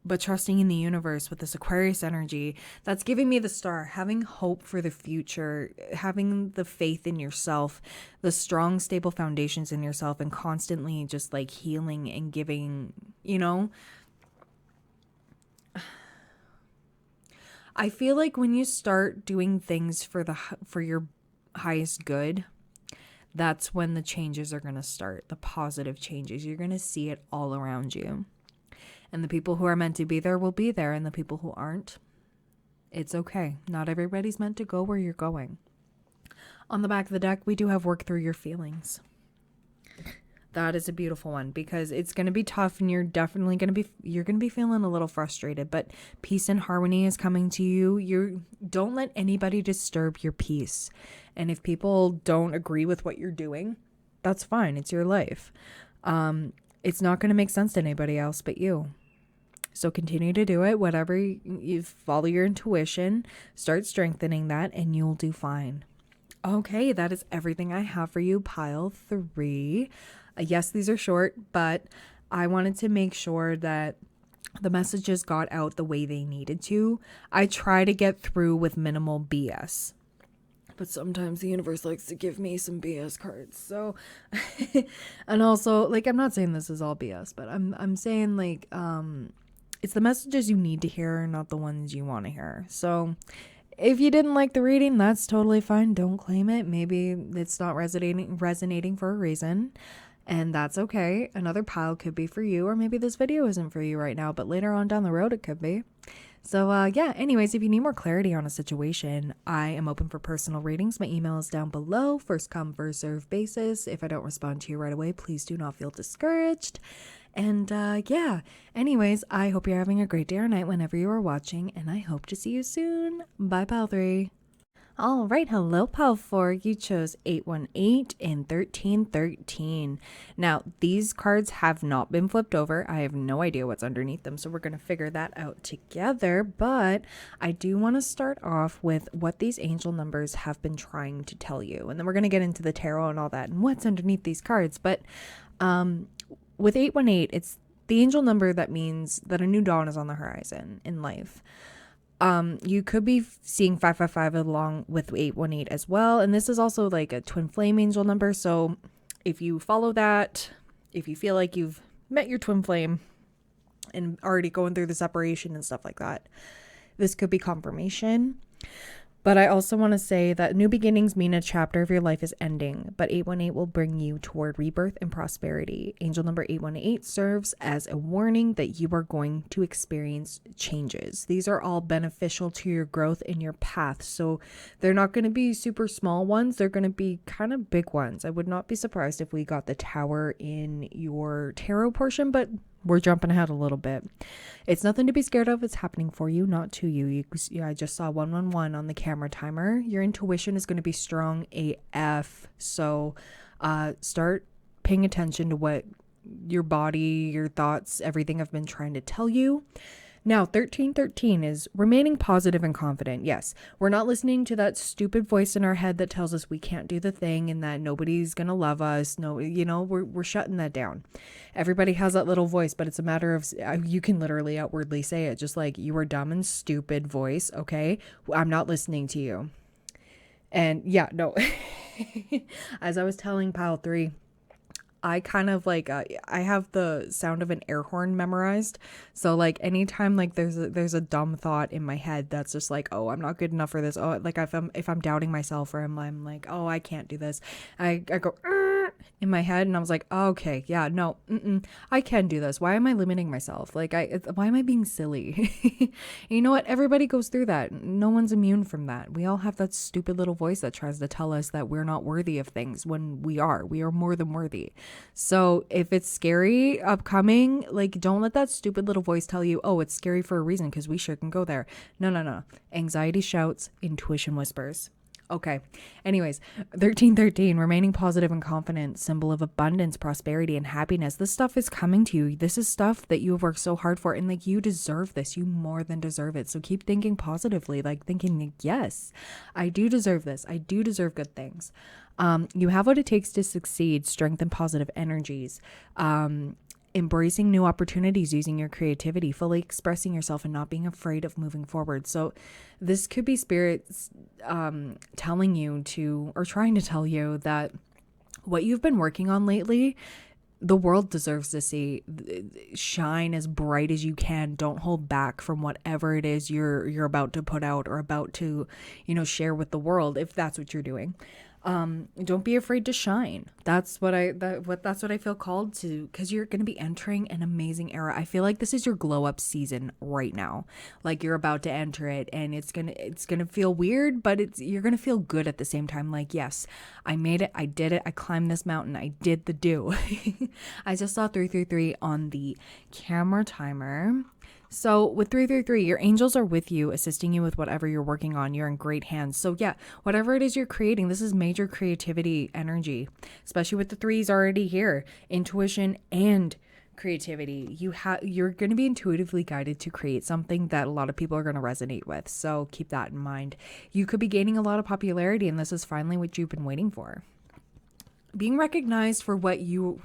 But trusting in the universe with this Aquarius energy, that's giving me the star, having hope for the future, having the faith in yourself, the strong, stable foundations in yourself, and constantly just like healing and giving, I feel like when you start doing things for your highest good, that's when the changes are going to start, the positive changes. You're going to see it all around you. And the people who are meant to be there will be there, and the people who aren't, it's okay. Not everybody's meant to go where you're going. On the back of the deck, we do have work through your feelings. That is a beautiful one, because it's going to be tough, and you're definitely going to be feeling a little frustrated, but peace and harmony is coming to you. You don't let anybody disturb your peace. And if people don't agree with what you're doing, that's fine. It's your life. It's not going to make sense to anybody else but you. So continue to do it. Whatever you follow your intuition, start strengthening that, and you'll do fine. Okay, that is everything I have for you, pile 3. Yes, these are short, but I wanted to make sure that the messages got out the way they needed to. I try to get through with minimal BS, but sometimes the universe likes to give me some BS cards. So, and also, like, I'm not saying this is all BS, but I'm saying, like, it's the messages you need to hear, not the ones you want to hear. So if you didn't like the reading, that's totally fine. Don't claim it. Maybe it's not resonating for a reason, and that's okay. Another pile could be for you, or maybe this video isn't for you right now, but later on down the road it could be. So yeah, anyways, if you need more clarity on a situation, I am open for personal readings. My email is down below. First come, first serve basis. If I don't respond to you right away, please do not feel discouraged. And yeah, anyways, I hope you're having a great day or night whenever you are watching, and I hope to see you soon. Bye, pile 3. All right, hello, pile 4. You chose 818 and 1313. Now, these cards have not been flipped over. I have no idea what's underneath them, so we're going to figure that out together. But I do want to start off with what these angel numbers have been trying to tell you, and then we're going to get into the tarot and all that and what's underneath these cards. But with 818, it's the angel number that means that a new dawn is on the horizon in life. You could be seeing 555 along with 818 as well. And this is also like a twin flame angel number. So if you follow that, if you feel like you've met your twin flame and already going through the separation and stuff like that, this could be confirmation. But I also want to say that new beginnings mean a chapter of your life is ending, but 818 will bring you toward rebirth and prosperity. Angel number 818 serves as a warning that you are going to experience changes. These are all beneficial to your growth in your path. So they're not going to be super small ones. They're going to be kind of big ones. I would not be surprised if we got the Tower in your tarot portion, but we're jumping ahead a little bit. It's nothing to be scared of. It's happening for you, not to you. I just saw 111 on the camera timer. Your intuition is going to be strong AF. So start paying attention to what your body, your thoughts, everything have been trying to tell you. Now, 1313 is remaining positive and confident. Yes, we're not listening to that stupid voice in our head that tells us we can't do the thing and that nobody's going to love us. No, we're shutting that down. Everybody has that little voice, but it's a matter of, you can literally outwardly say it, just like, you are dumb and stupid voice, okay? I'm not listening to you. And yeah, no. As I was telling pile 3, I kind of like, I have the sound of an air horn memorized. So like anytime like there's a dumb thought in my head that's just like, oh, I'm not good enough for this. Oh, like if I'm doubting myself, or I'm like, oh, I can't do this. I go in my head, and I was like, oh, okay, yeah, no, I can do this. Why am I limiting myself? Like why am I being silly? You know what? Everybody goes through that. No one's immune from that. We all have that stupid little voice that tries to tell us that we're not worthy of things when we are more than worthy. So if it's scary upcoming, like, don't let that stupid little voice tell you, oh, it's scary for a reason because we sure can go there. No. Anxiety shouts, intuition whispers. Okay. Anyways, 1313, remaining positive and confident, symbol of abundance, prosperity, and happiness. This stuff is coming to you. This is stuff that you have worked so hard for, and like, you deserve this. You more than deserve it. So keep thinking positively, like thinking, yes, I do deserve this. I do deserve good things. You have what it takes to succeed, strength and positive energies, embracing new opportunities, using your creativity, fully expressing yourself, and not being afraid of moving forward. So this could be spirits telling you to, or trying to tell you that what you've been working on lately, the world deserves to see. Shine as bright as you can. Don't hold back from whatever it is you're about to put out or about to, share with the world, if that's what you're doing. Don't be afraid to shine. That's what I feel called to, because you're going to be entering an amazing era. I feel like this is your glow up season right now. Like you're about to enter it, and it's gonna feel weird, but you're gonna feel good at the same time. Like, yes, I made it, I did it, I climbed this mountain, I did the do. I just saw 333 on the camera timer. So with 333, your angels are with you, assisting you with whatever you're working on. You're in great hands. So yeah, whatever it is you're creating, this is major creativity energy, especially with the threes already here. Intuition and creativity. You're going to be intuitively guided to create something that a lot of people are going to resonate with. So keep that in mind. You could be gaining a lot of popularity, and this is finally what you've been waiting for. Being recognized for what you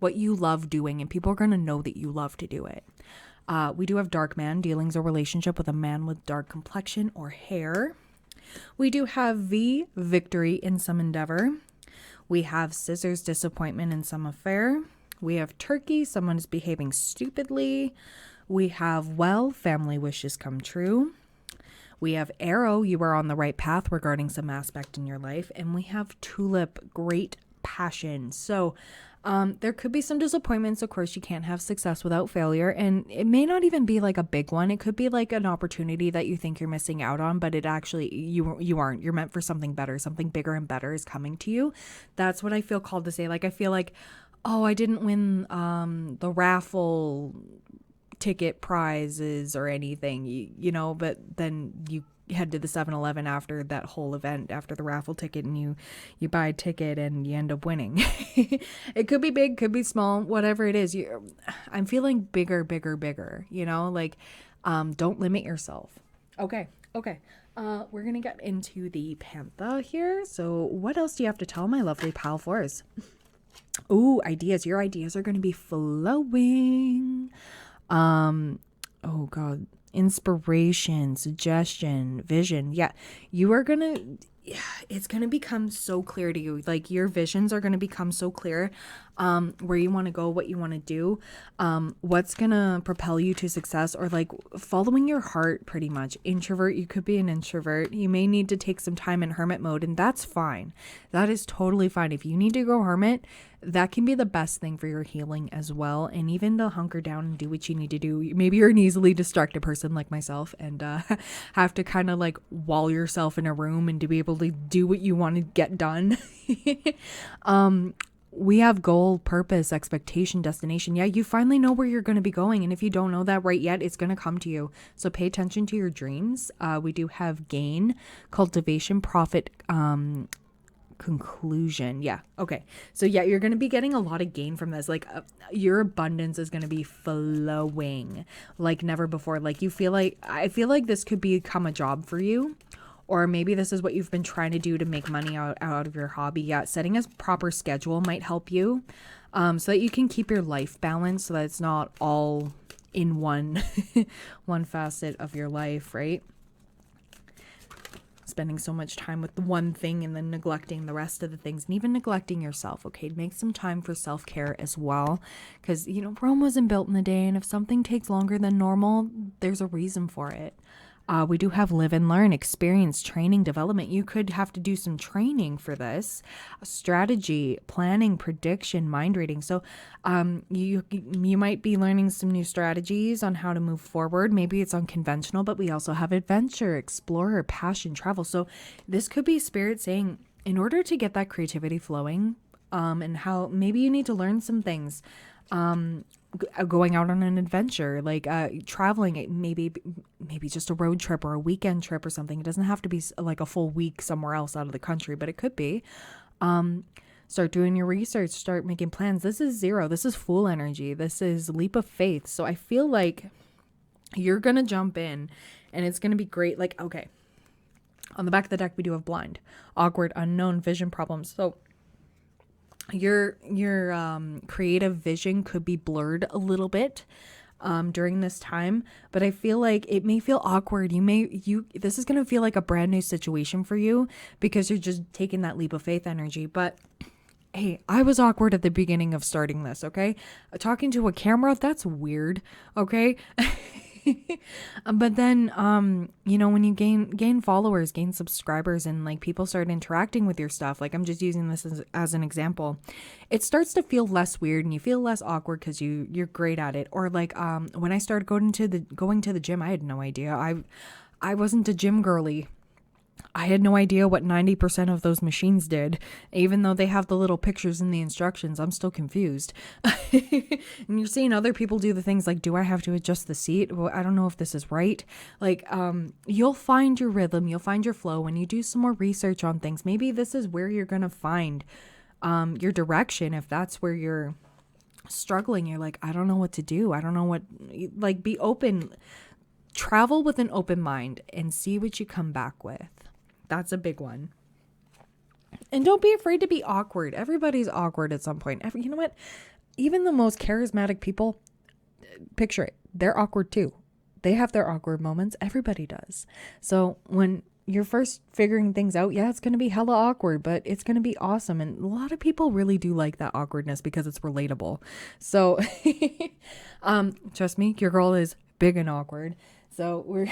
love doing, and people are going to know that you love to do it. We do have Dark Man, dealings or relationship with a man with dark complexion or hair. We do have V, victory in some endeavor. We have Scissors, disappointment in some affair. We have Turkey, someone is behaving stupidly. We have Well, family wishes come true. We have Arrow, you are on the right path regarding some aspect in your life. And we have Tulip, great passion. So there could be some disappointments. Of course, you can't have success without failure, and it may not even be like a big one. It could be like an opportunity that you think you're missing out on, but it actually you aren't. You're meant for something better. Something bigger and better is coming to you. That's what I feel called to say. Like, I feel like, oh, I didn't win the raffle ticket prizes or anything, you know, but then you head to the 7-Eleven after that whole event, after the raffle ticket, and you buy a ticket and you end up winning. It could be big, could be small, whatever it is. I'm feeling bigger, you know, like, don't limit yourself. Okay. We're gonna get into the Panther here. So what else do you have to tell my lovely pal fours? Ooh, ideas. Your ideas are gonna be flowing. Oh God, inspiration, suggestion, vision. Yeah, it's gonna become so clear to you. Like, your visions are gonna become so clear, where you want to go, what you want to do, what's gonna propel you to success, or like following your heart, pretty much. Introvert, you could be an introvert. You may need to take some time in hermit mode, and that's fine. That is totally fine. If you need to go hermit, that can be the best thing for your healing as well. And even to hunker down and do what you need to do. Maybe you're an easily distracted person like myself, and have to kind of like wall yourself in a room and to be able to do what you want to get done. We have goal, purpose, expectation, destination. Yeah, you finally know where you're going to be going. And if you don't know that right yet, it's going to come to you. So pay attention to your dreams. We do have gain, cultivation, profit, conclusion. Yeah. Okay. So yeah, you're going to be getting a lot of gain from this. Like, your abundance is going to be flowing like never before. Like, I feel like this could become a job for you. Or maybe this is what you've been trying to do to make money out of your hobby. Yeah, setting a proper schedule might help you, so that you can keep your life balanced, so that it's not all in one facet of your life, right? Spending so much time with the one thing and then neglecting the rest of the things, and even neglecting yourself. Okay, make some time for self-care as well, because, you know, Rome wasn't built in a day, and if something takes longer than normal, there's a reason for it. We do have live and learn, experience, training, development. You could have to do some training for this. Strategy, planning, prediction, mind reading. So you might be learning some new strategies on how to move forward. Maybe it's unconventional, but we also have adventure, explorer, passion, travel. So this could be spirit saying, in order to get that creativity flowing, and how maybe you need to learn some things. Going out on an adventure, like traveling, maybe just a road trip or a weekend trip or something. It doesn't have to be like a full week somewhere else out of the country, but it could be. Start doing your research, start making plans. This is zero. This is fool energy. This is leap of faith. So I feel like you're going to jump in and it's going to be great. Like, okay, on the back of the deck, we do have blind, awkward, unknown, vision problems. So your creative vision could be blurred a little bit during this time, but I feel like it may feel awkward. This is going to feel like a brand new situation for you because you're just taking that leap of faith energy. But hey, I was awkward at the beginning of starting this, okay? Talking to a camera, that's weird, okay? But then, when you gain followers, gain subscribers, and like people start interacting with your stuff, like I'm just using this as an example, it starts to feel less weird and you feel less awkward because you're great at it. Or like, when I started going to the gym, I had no idea. I wasn't a gym girly. I had no idea what 90% of those machines did. Even though they have the little pictures in the instructions, I'm still confused. And you're seeing other people do the things like, do I have to adjust the seat? Well, I don't know if this is right. Like, you'll find your rhythm, you'll find your flow when you do some more research on things. Maybe this is where you're going to find your direction. If that's where you're struggling, you're like, I don't know what to do. I don't know what, like, be open. Travel with an open mind and see what you come back with. That's a big one. And don't be afraid to be awkward. Everybody's awkward at some point. You know what? Even the most charismatic people, picture it, they're awkward too. They have their awkward moments. Everybody does. So when you're first figuring things out, yeah, it's going to be hella awkward, but it's going to be awesome. And a lot of people really do like that awkwardness because it's relatable. So trust me, your girl is big and awkward. So we're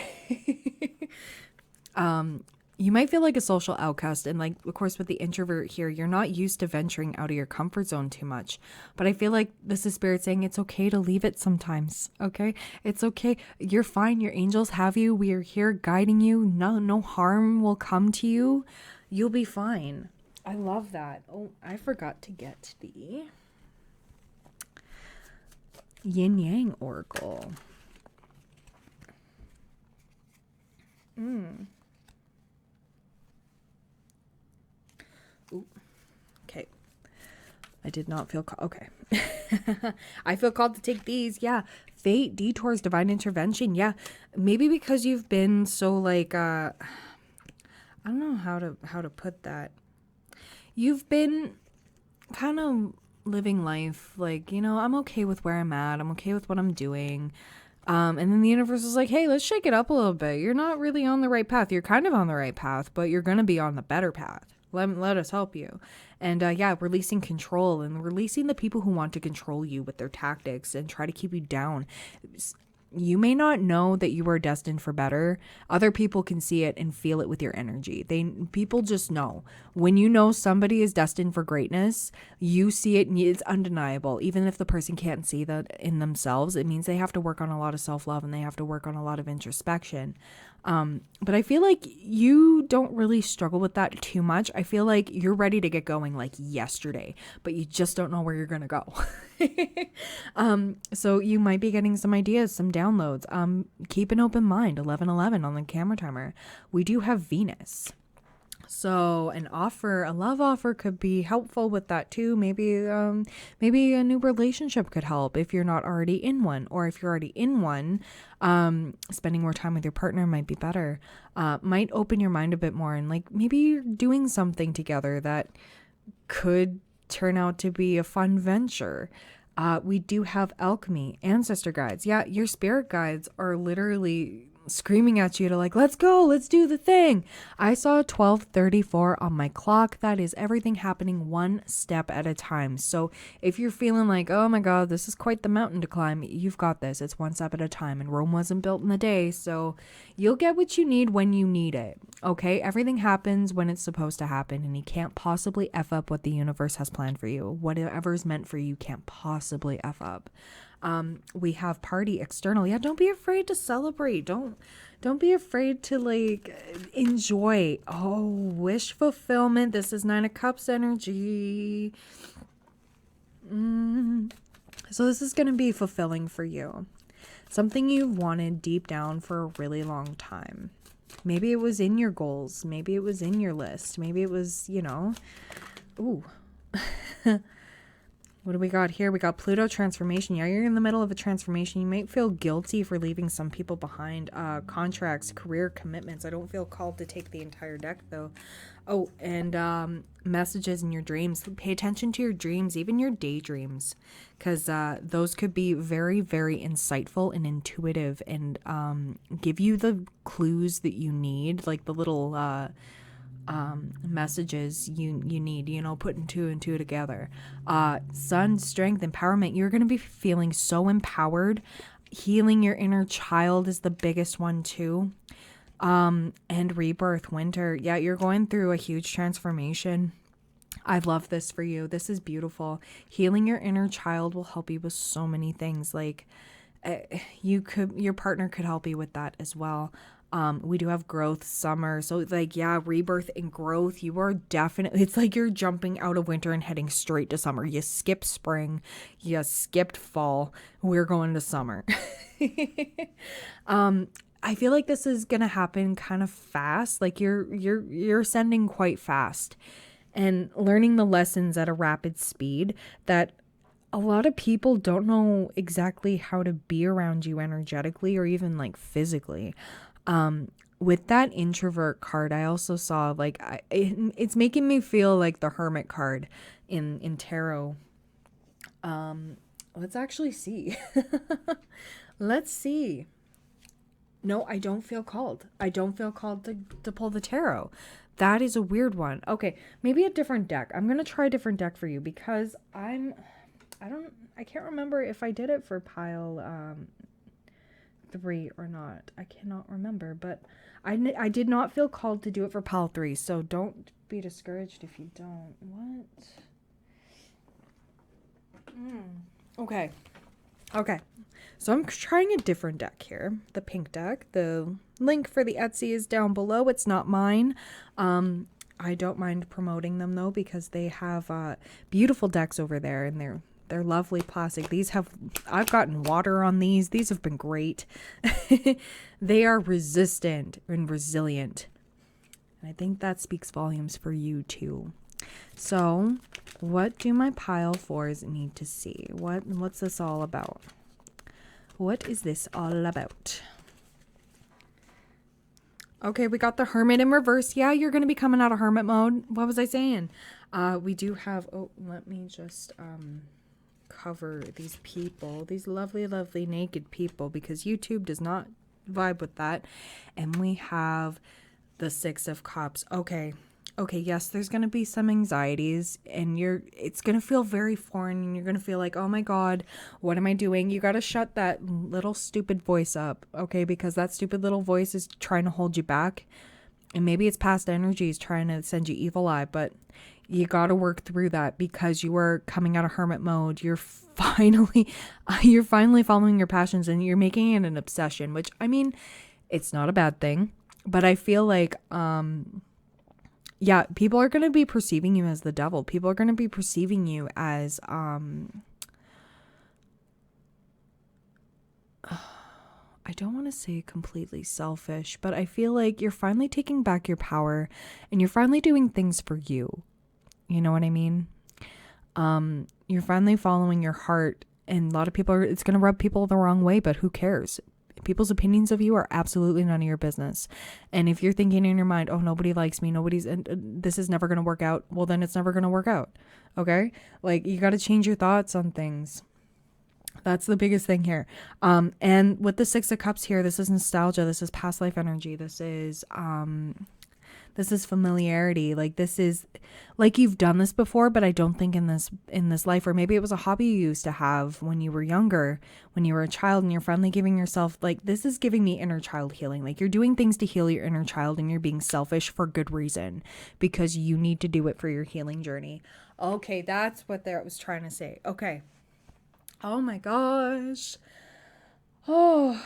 you might feel like a social outcast, and like, of course, with the introvert here, you're not used to venturing out of your comfort zone too much. But I feel like this is spirit saying it's okay to leave it sometimes. Okay, it's okay. You're fine. Your angels have you. We are here guiding you. No harm will come to you. You'll be fine. I love that. Oh, I forgot to get the Yin Yang Oracle. Ooh. Okay. I did not feel okay. I feel called to take these. Yeah. Fate, detours, divine intervention. Yeah. Maybe because you've been so like I don't know how to put that. You've been kind of living life like, I'm okay with where I'm at. I'm okay with what I'm doing. And then the universe is like, hey, let's shake it up a little bit. You're not really on the right path. You're kind of on the right path, but you're going to be on the better path. Let us help you. And releasing control and releasing the people who want to control you with their tactics and try to keep you down. You may not know that you are destined for better. Other people can see it and feel it with your energy. People just know. When you know somebody is destined for greatness, you see it and it's undeniable. Even if the person can't see that in themselves, it means they have to work on a lot of self-love and they have to work on a lot of introspection. But I feel like you don't really struggle with that too much. I feel like you're ready to get going like yesterday, but you just don't know where you're going to go. So you might be getting some ideas, some downloads. Keep an open mind. 11:11 on the camera timer. We do have Venus. So a love offer could be helpful with that too. Maybe a new relationship could help if you're not already in one, or if you're already in one, spending more time with your partner might be better. Might open your mind a bit more, and like maybe you're doing something together that could turn out to be a fun venture. We do have alchemy, ancestor guides. Yeah, your spirit guides are literally screaming at you to like, let's go, let's do the thing. I saw 12:34 on my clock. That is everything happening one step at a time. So if you're feeling like, oh my God, this is quite the mountain to climb, you've got this. It's one step at a time, and Rome wasn't built in a day. So you'll get what you need when you need it. Okay. Everything happens when it's supposed to happen, and you can't possibly F up what the universe has planned for you. Whatever's meant for you can't possibly F up. We have party external. Yeah, don't be afraid to celebrate. Don't be afraid to like enjoy. Oh, wish fulfillment. This is 9 of Cups energy. So this is going to be fulfilling for you. Something you've wanted deep down for a really long time. Maybe it was in your goals. Maybe it was in your list. Maybe it was, ooh. What do we got here? We got Pluto transformation. Yeah, you're in the middle of a transformation. You might feel guilty for leaving some people behind. Contracts, career commitments. I don't feel called to take the entire deck though. Oh, and messages in your dreams. Pay attention to your dreams, even your daydreams, because those could be very, very insightful and intuitive, and give you the clues that you need, like the little messages you need, putting two and two together. Sun, strength, empowerment. You're going to be feeling so empowered Healing your inner child is the biggest one too. And rebirth, winter. Yeah, you're going through a huge transformation. I love this for you. This is beautiful. Healing your inner child will help you with so many things. Like your partner could help you with that as well. We do have growth summer. So like, yeah, rebirth and growth. You are definitely, it's like you're jumping out of winter and heading straight to summer. You skipped spring, you skipped fall. We're going to summer. I feel like this is going to happen kind of fast. Like you're ascending quite fast and learning the lessons at a rapid speed that a lot of people don't know exactly how to be around you energetically or even like physically. With that introvert card, I also saw like it's making me feel like the hermit card in tarot. Let's actually see. Let's see. No, I don't feel called. I don't feel called to pull the tarot. That is a weird one. Okay, maybe a different deck. I'm going to try a different deck for you because I can't remember if I did it for pile 3 or not. I cannot remember, but I did not feel called to do it for pile 3, so don't be discouraged if you don't. What? Okay. So I'm trying a different deck here, the pink deck. The link for the Etsy is down below. It's not mine. I don't mind promoting them though because they have beautiful decks over there and they're lovely plastic. I've gotten water on these. These have been great. They are resistant and resilient. And I think that speaks volumes for you too. So, what do my pile 4s need to see? What's this all about? What is this all about? Okay, we got the Hermit in reverse. Yeah, you're going to be coming out of Hermit mode. What was I saying? We do have... Oh, let me just cover these people. These lovely, lovely naked people because YouTube does not vibe with that. And we have the 6 of Cups. Okay, yes, there's going to be some anxieties and it's going to feel very foreign and you're going to feel like, oh my God, what am I doing? You got to shut that little stupid voice up, okay? Because that stupid little voice is trying to hold you back and maybe it's past energies trying to send you evil eye, but you got to work through that because you are coming out of hermit mode. You're finally following your passions and you're making it an obsession, which I mean, it's not a bad thing, but I feel like, yeah, people are going to be perceiving you as the devil. People are going to be perceiving you as, I don't want to say completely selfish, but I feel like you're finally taking back your power and you're finally doing things for you. You know what I mean? You're finally following your heart and a lot of people it's going to rub people the wrong way, but who cares? People's opinions of you are absolutely none of your business. And if you're thinking in your mind, oh, nobody likes me, this is never going to work out. Well, then it's never going to work out. Okay. Like you got to change your thoughts on things. That's the biggest thing here. And with the 6 of Cups here, this is nostalgia. This is past life energy. This is familiarity. Like this is like you've done this before, but I don't think in this life, or maybe it was a hobby you used to have when you were younger, when you were a child, and you're finally giving yourself, like, this is giving me inner child healing. Like you're doing things to heal your inner child and you're being selfish for good reason because you need to do it for your healing journey. Okay. That's what I was trying to say. Okay. Oh my gosh. Oh,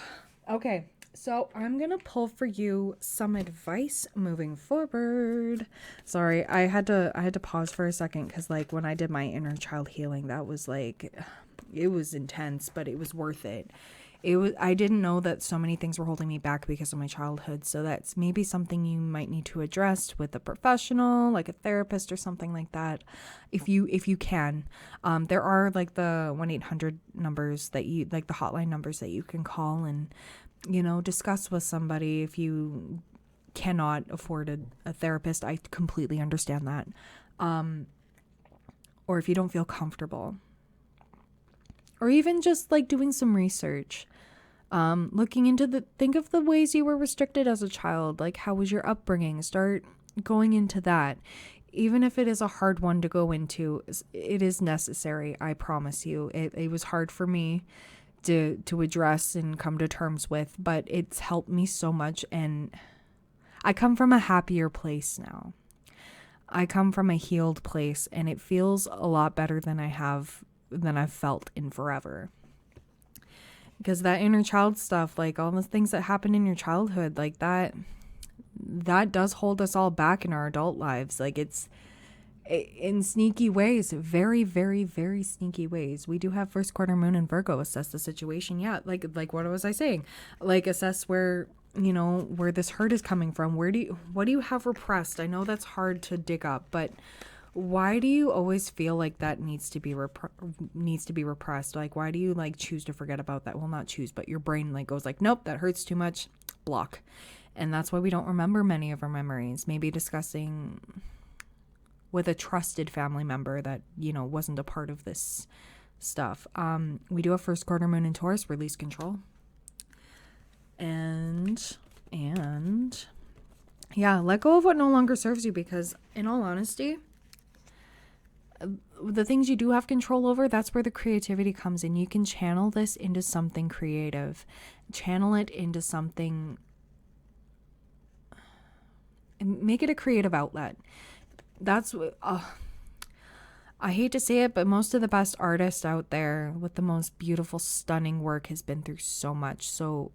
okay. So I'm going to pull for you some advice moving forward. Sorry, I had to pause for a second because like when I did my inner child healing, that was like, it was intense, but it was worth it. I didn't know that so many things were holding me back because of my childhood. So that's maybe something you might need to address with a professional, like a therapist or something like that. If you can, there are like the 1-800 numbers that you, like the hotline numbers that you can call and, discuss with somebody if you cannot afford a therapist. I completely understand that. Or if you don't feel comfortable. Or even just like doing some research. Looking into think of the ways you were restricted as a child. Like how was your upbringing? Start going into that. Even if it is a hard one to go into, it is necessary. I promise you. It was hard for me to address and come to terms with, but it's helped me so much, and I come from a happier place now. I come from a healed place, and it feels a lot better than I've felt in forever. Because that inner child stuff, like all the things that happened in your childhood, like that does hold us all back in our adult lives. Like it's in sneaky ways, very, very, very sneaky ways. We do have first quarter moon in Virgo. Assess the situation. Yeah. Like what was I saying? Like assess where this hurt is coming from. What do you have repressed? I know that's hard to dig up, but why do you always feel like that needs to be repressed? Like, why do you like choose to forget about that? Well, not choose, but your brain like goes like, nope, that hurts too much, block. And that's why we don't remember many of our memories. Maybe discussing with a trusted family member that, wasn't a part of this stuff. We do have first quarter moon in Taurus, release control. And yeah, let go of what no longer serves you, because in all honesty, the things you do have control over, that's where the creativity comes in. You can channel this into something creative, channel it into something, make it a creative outlet. That's what, I hate to say it, but most of the best artists out there with the most beautiful, stunning work has been through so much. So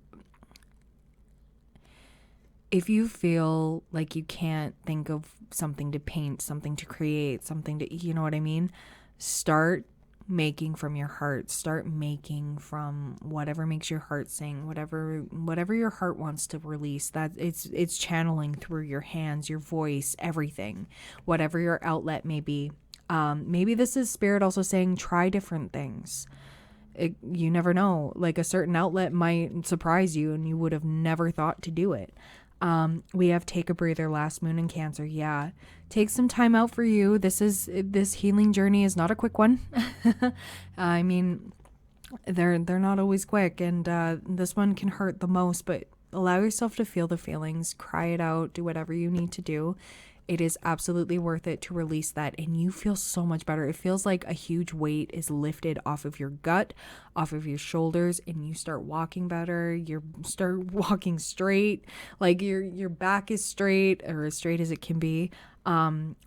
if you feel like you can't think of something to paint, something to create, something to, you know what I mean? Start making from your heart. Start making from whatever makes your heart sing, whatever your heart wants to release. That it's channeling through your hands, your voice, everything, whatever your outlet may be. Maybe this is spirit also saying, try different things. You never know. Like a certain outlet might surprise you and you would have never thought to do it. We have take a breather, last moon in Cancer. Yeah. Take some time out for you. This healing journey is not a quick one. I mean, they're not always quick, and this one can hurt the most, but allow yourself to feel the feelings, cry it out, do whatever you need to do. It is absolutely worth it to release that, and you feel so much better. It feels like a huge weight is lifted off of your gut, off of your shoulders, and you start walking better. You start walking straight, like your back is straight, or as straight as it can be.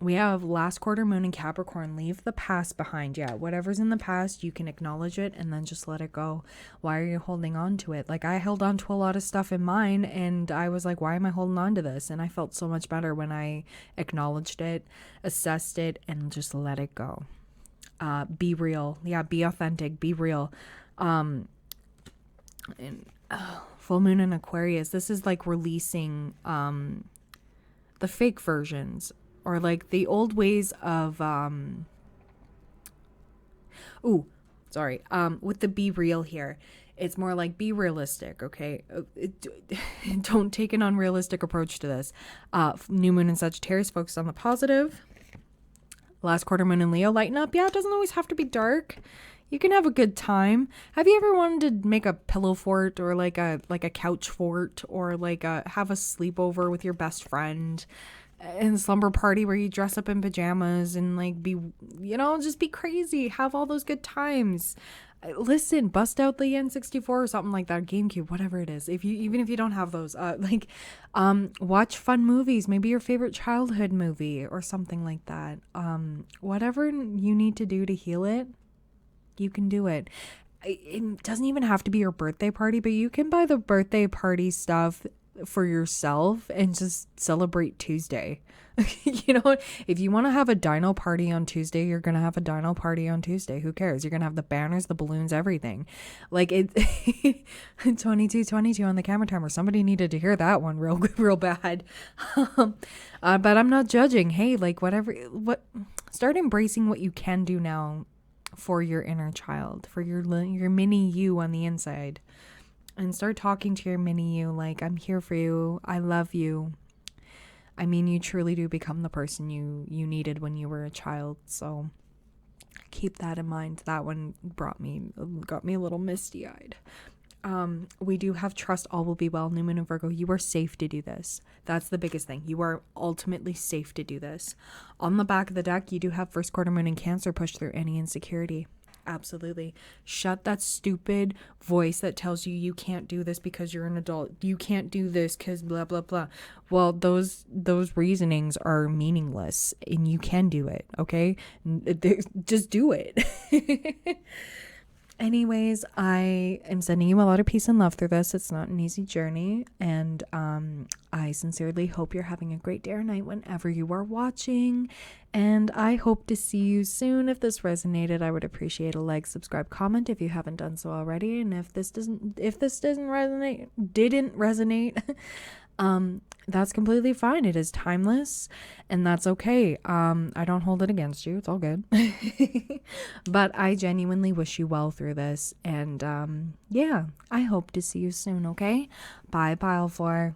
We have last quarter moon in Capricorn. Leave the past behind. Yeah, whatever's in the past, you can acknowledge it and then just let it go. Why are you holding on to it? Like I held on to a lot of stuff in mine, and I was like, why am I holding on to this? And I felt so much better when I acknowledged it, assessed it, and just let it go. Be real. Yeah, be authentic. Be real. Full moon in Aquarius. This is like releasing the fake versions, or like the old ways of with the be real here, it's more like be realistic. Okay, don't take an unrealistic approach to this. New moon in Sagittarius, focus on the positive. Last quarter moon in Leo, lighten up. Yeah, it doesn't always have to be dark. You can have a good time. Have you ever wanted to make a pillow fort, or like a couch fort, or like have a sleepover with your best friend and slumber party where you dress up in pajamas and like be, just be crazy, have all those good times. Listen, bust out the N64 or something like that, GameCube, whatever it is. Even if you don't have those, watch fun movies, maybe your favorite childhood movie or something like that. Whatever you need to do to heal it, you can do it. It doesn't even have to be your birthday party, but you can buy the birthday party stuff for yourself and just celebrate Tuesday. If you want to have a dino party on Tuesday, you're going to have a dino party on Tuesday. Who cares? You're going to have the banners, the balloons, everything. Like it 22 on the camera timer. Somebody needed to hear that one real bad. But I'm not judging. Hey, like start embracing what you can do now for your inner child, for your mini you on the inside. And start talking to your mini you like, I'm here for you. I love you. I mean, you truly do become the person you needed when you were a child. So keep that in mind. That one got me a little misty-eyed. We do have trust, all will be well. New moon in Virgo, you are safe to do this. That's the biggest thing. You are ultimately safe to do this. On the back of the deck, you do have first quarter moon in Cancer, push through any insecurity. Absolutely. Shut that stupid voice that tells you you can't do this because you're an adult. You can't do this because blah, blah, blah. Well, those reasonings are meaningless and you can do it, okay? Just do it. Anyways, I am sending you a lot of peace and love through this. It's not an easy journey. And I sincerely hope you're having a great day or night whenever you are watching. And I hope to see you soon. If this resonated, I would appreciate a like, subscribe, comment if you haven't done so already. And if this didn't resonate, that's completely fine. It is timeless and that's okay. I don't hold it against you. It's all good. But I genuinely wish you well through this. And yeah, I hope to see you soon, okay? Bye, Pile 4.